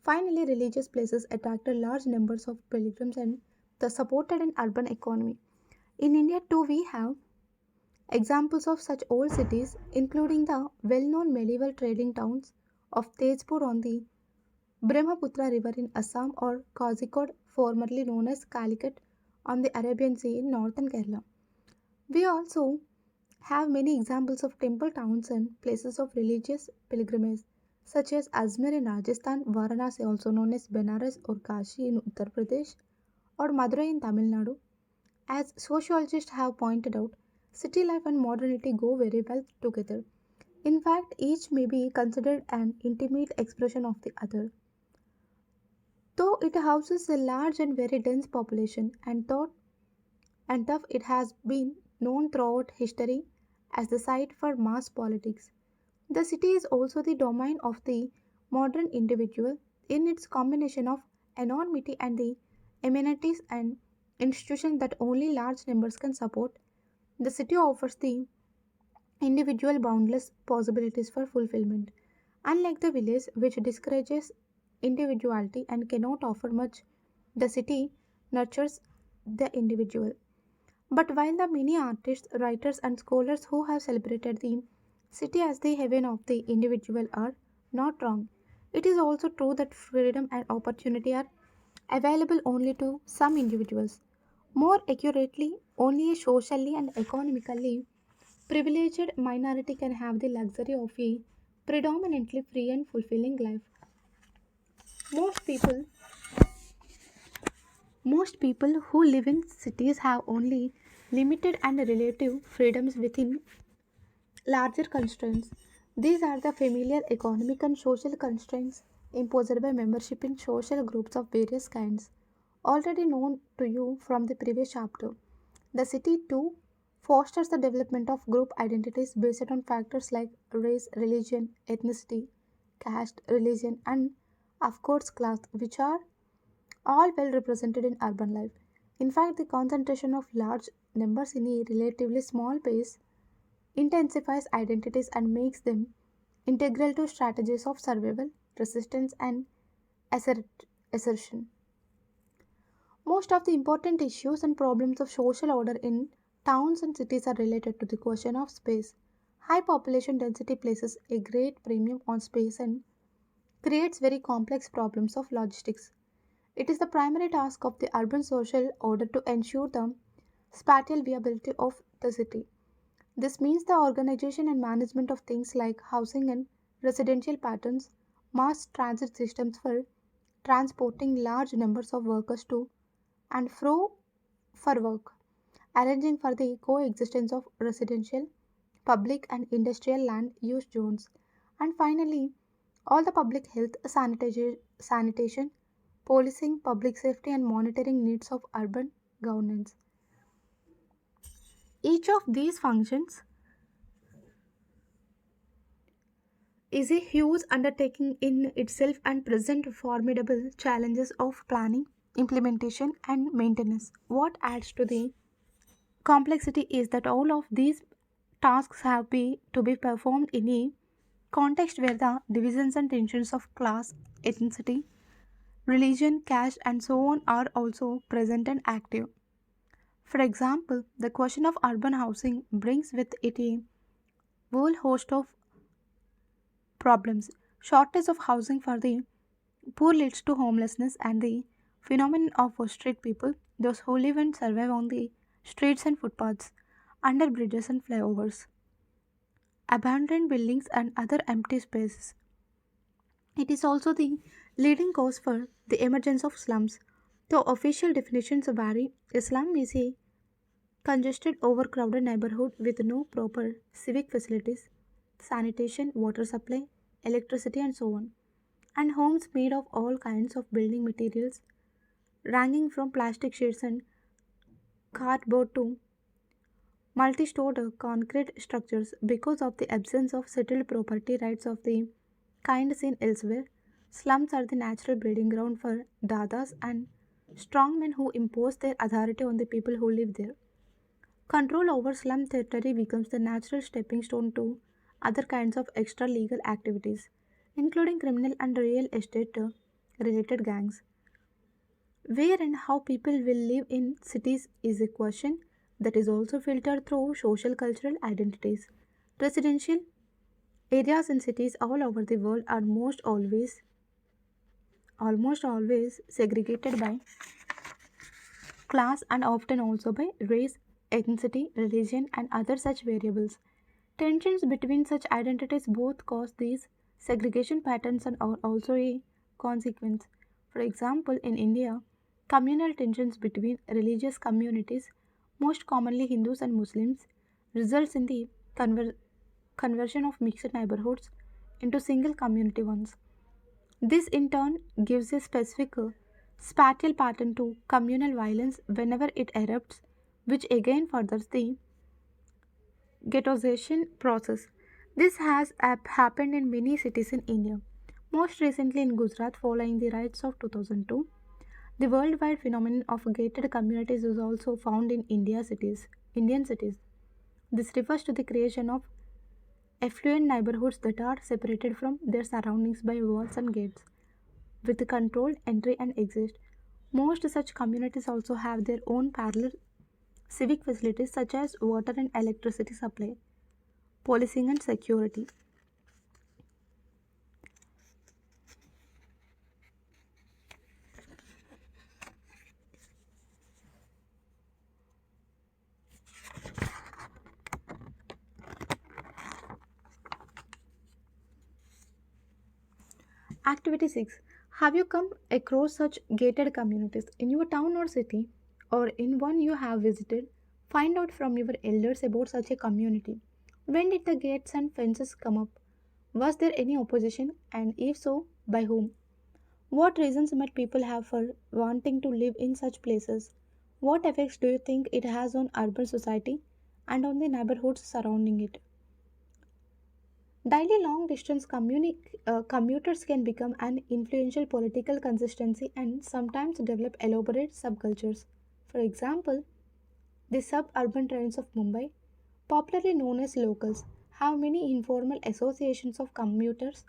Finally, religious places attracted large numbers of pilgrims and thus supported an urban economy. In India too, we have examples of such old cities, including the well-known medieval trading towns of Tezpur on the Brahmaputra River in Assam or Kozhikode, formerly known as Calicut, on the Arabian Sea in northern Kerala. We also have many examples of temple towns and places of religious pilgrimage, such as Ajmer in Rajasthan, Varanasi, also known as Benares or Kashi in Uttar Pradesh, or Madurai in Tamil Nadu. As sociologists have pointed out, city life and modernity go very well together. In fact, each may be considered an intimate expression of the other. Though it houses a large and very dense population, and thus it has been known throughout history as the site for mass politics. The city is also the domain of the modern individual in its combination of anonymity and the amenities and institutions that only large numbers can support. The city offers the individual boundless possibilities for fulfillment. Unlike the village, which discourages individuality and cannot offer much, the city nurtures the individual. But while the many artists, writers, and scholars who have celebrated the city as the heaven of the individual are not wrong, it is also true that freedom and opportunity are available only to some individuals. More accurately, only a socially and economically privileged minority can have the luxury of a predominantly free and fulfilling life. Most people Most people who live in cities have only limited and relative freedoms within larger constraints. These are the familiar economic and social constraints imposed by membership in social groups of various kinds, already known to you from the previous chapter. The city too fosters the development of group identities based on factors like race, religion, ethnicity, caste, religion, and of course class, which are all well represented in urban life. In fact, the concentration of large numbers in a relatively small space intensifies identities and makes them integral to strategies of survival, resistance, and assertion. Most of the important issues and problems of social order in towns and cities are related to the question of space. High population density places a great premium on space and creates very complex problems of logistics. It is the primary task of the urban social order to ensure the spatial viability of the city. This means the organization and management of things like housing and residential patterns, mass transit systems for transporting large numbers of workers to and fro for work, arranging for the coexistence of residential, public, and industrial land use zones, and finally, all the public health, sanitation, policing, public safety, and monitoring needs of urban governance. Each of these functions is a huge undertaking in itself and present formidable challenges of planning, implementation, and maintenance. What adds to the complexity is that all of these tasks to be performed in a context where the divisions and tensions of class, ethnicity, religion, caste, and so on are also present and active. For example, the question of urban housing brings with it a whole host of problems. Shortage of housing for the poor leads to homelessness and the phenomenon of street people, those who live and survive on the streets and footpaths, under bridges and flyovers, abandoned buildings and other empty spaces. It is also the leading cause for the emergence of slums. Though official definitions vary, a slum is a congested, overcrowded neighborhood with no proper civic facilities, sanitation, water supply, electricity, and so on, and homes made of all kinds of building materials, ranging from plastic sheets and cardboard to multi-stored concrete structures because of the absence of settled property rights of the kind seen elsewhere. Slums are the natural breeding ground for dadas and strongmen who impose their authority on the people who live there. Control over slum territory becomes the natural stepping stone to other kinds of extra legal activities, including criminal and real estate related gangs. Where and how people will live in cities is a question that is also filtered through social cultural identities. Residential areas in cities all over the world are almost always segregated by class and often also by race, ethnicity, religion, and other such variables. Tensions between such identities both cause these segregation patterns and are also a consequence. For example, in India, communal tensions between religious communities, most commonly Hindus and Muslims, results in the conversion of mixed neighborhoods into single community ones. This in turn gives a specific spatial pattern to communal violence whenever it erupts, which again furthers the ghettoization process. This has happened in many cities in India, most recently in Gujarat following the riots of 2002. The worldwide phenomenon of gated communities is also found in Indian cities. This refers to the creation of affluent neighborhoods that are separated from their surroundings by walls and gates, with controlled entry and exit. Most such communities also have their own parallel civic facilities such as water and electricity supply, policing and security. Activity 6. Have you come across such gated communities in your town or city or in one you have visited? Find out from your elders about such a community. When did the gates and fences come up? Was there any opposition and if so, by whom? What reasons might people have for wanting to live in such places? What effects do you think it has on urban society and on the neighborhoods surrounding it? Daily long distance commuters can become an influential political consistency and sometimes develop elaborate subcultures. For example, the suburban trains of Mumbai, popularly known as locals, have many informal associations of commuters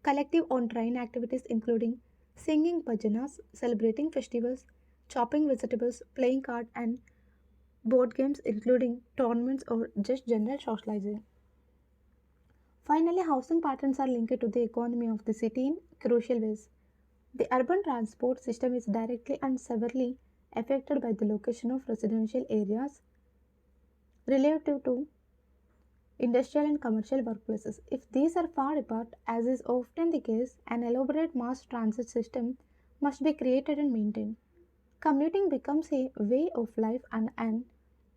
collective on train activities including singing bhajanas, celebrating festivals, chopping vegetables, playing card and board games including tournaments or just general socializing. Finally, housing patterns are linked to the economy of the city in crucial ways. The urban transport system is directly and severely affected by the location of residential areas relative to industrial and commercial workplaces. If these are far apart, as is often the case, an elaborate mass transit system must be created and maintained. Commuting becomes a way of life and an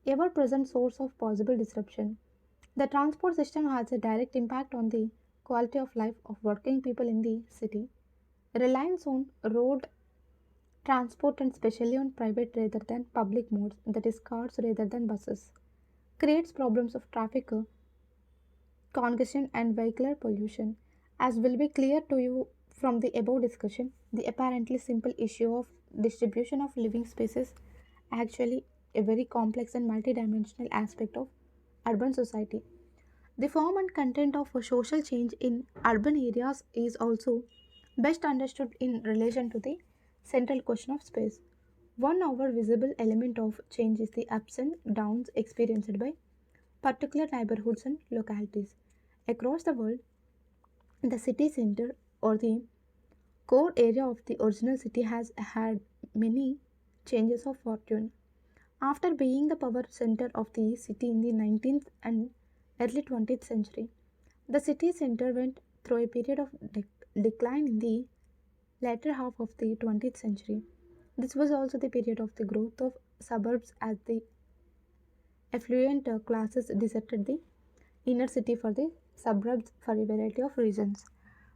ever present source of possible disruption. The transport system has a direct impact on the quality of life of working people in the city. Reliance on road transport and especially on private rather than public modes, that is, cars rather than buses, creates problems of traffic congestion and vehicular pollution. As will be clear to you from the above discussion, the apparently simple issue of distribution of living spaces actually a very complex and multidimensional aspect of urban society. The form and content of a social change in urban areas is also best understood in relation to the central question of space. One our visible element of change is the ups and downs experienced by particular neighborhoods and localities. Across the world, the city center or the core area of the original city has had many changes of fortune. After being the power center of the city in the 19th and early 20th century, the city center went through a period of decline in the latter half of the 20th century. This was also the period of the growth of suburbs as the affluent classes deserted the inner city for the suburbs for a variety of reasons.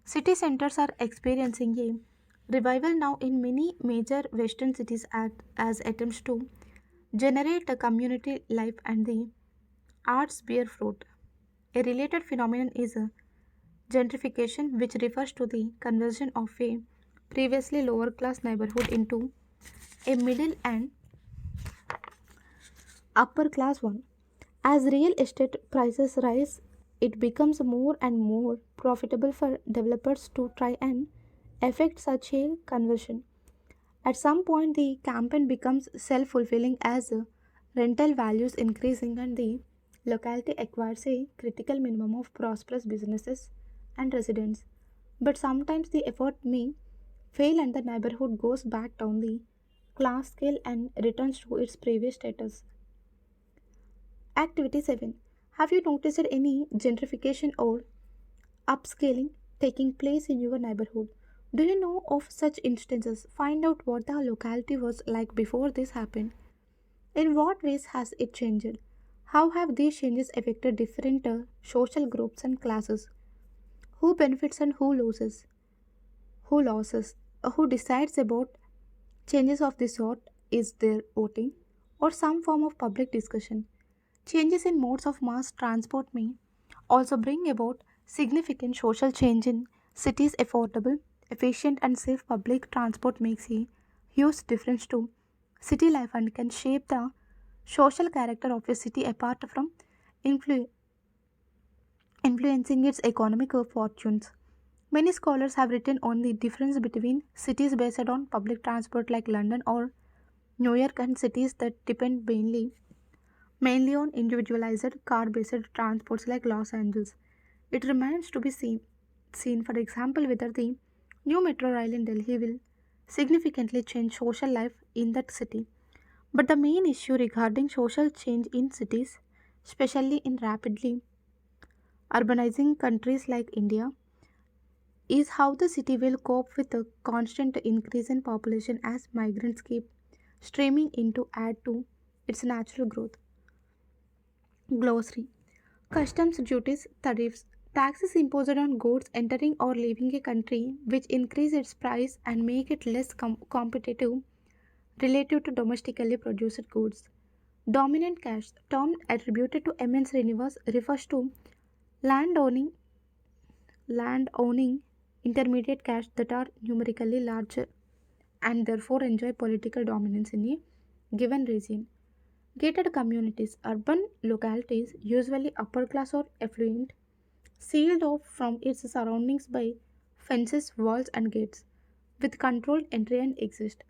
City centers are experiencing a revival now in many major western cities as attempts to generate a community life and the arts bear fruit. A related phenomenon is gentrification, which refers to the conversion of a previously lower class neighborhood into a middle and upper class one. As real estate prices rise, it becomes more and more profitable for developers to try and effect such a conversion. At some point, the campaign becomes self fulfilling as rental values increasing and the locality acquires a critical minimum of prosperous businesses and residents. But sometimes the effort may fail and the neighborhood goes back down the class scale and returns to its previous status. Activity 7. Have you noticed any gentrification or upscaling taking place in your neighborhood? Do you know of such instances? Find out what the locality was like before this happened. In what ways has it changed? How have these changes affected different social groups and classes? Who benefits and who loses? Who loses? Who decides about changes of this sort? Is there voting or some form of public discussion? Changes in modes of mass transport may also bring about significant social change in cities. Affordable, efficient, and safe public transport makes a huge difference to city life and can shape the social character of a city apart from influ- influencing its economic fortunes. Many scholars have written on the difference between cities based on public transport like London or New York and cities that depend mainly on individualized car-based transports like Los Angeles. It remains to be seen, for example, whether the new metro rail in Delhi will significantly change social life in that city. But the main issue regarding social change in cities, especially in rapidly urbanizing countries like India, is how the city will cope with the constant increase in population as migrants keep streaming in to add to its natural growth. Glossary: customs duties, tariffs, taxes imposed on goods entering or leaving a country which increase its price and make it less competitive relative to domestically produced goods. Dominant cash, term attributed to immense revenues, refers to land owning land owning intermediate cash that are numerically larger and therefore enjoy political dominance in a given region. Gated communities, urban localities, usually upper class or affluent, sealed off from its surroundings by fences, walls, and gates, with controlled entry and exit.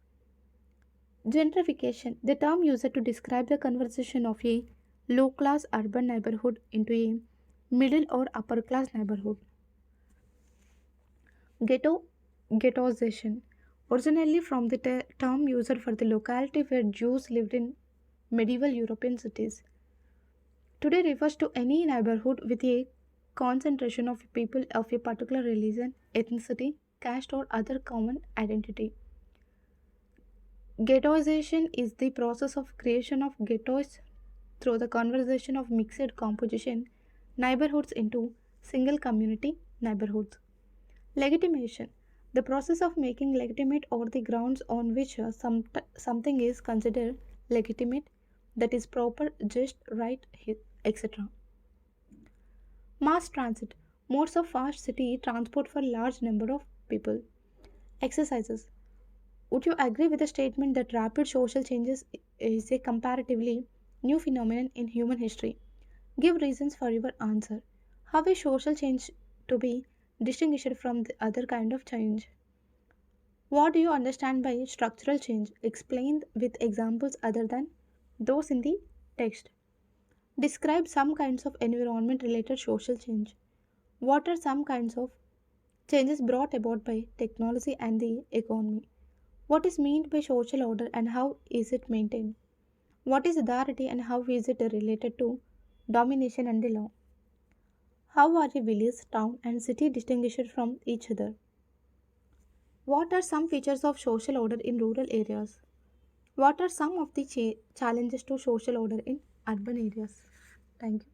Gentrification, the term used to describe the conversion of a low class urban neighborhood into a middle or upper class neighborhood. Ghetto, ghettoization, originally from the term used for the locality where Jews lived in medieval European cities, today refers to any neighborhood with a concentration of people of a particular religion, ethnicity, caste, or other common identity. Ghettoization is the process of creation of ghettos through the conversion of mixed composition neighborhoods into single community neighborhoods. Legitimation, the process of making legitimate or the grounds on which something is considered legitimate, that is proper, just, right, etc. Mass transit, modes of fast city transport for large number of people. Exercises. Would you agree with the statement that rapid social changes is a comparatively new phenomenon in human history? Give reasons for your answer. How is social change to be distinguished from the other kind of change? What do you understand by structural change? Explain with examples other than those in the text. Describe some kinds of environment related social change. What are some kinds of changes brought about by technology and the economy? What is meant by social order and how is it maintained? What is authority and how is it related to domination and the law? How are a village, town, and city distinguished from each other? What are some features of social order in rural areas? What are some of the challenges to social order in urban areas? Thank you.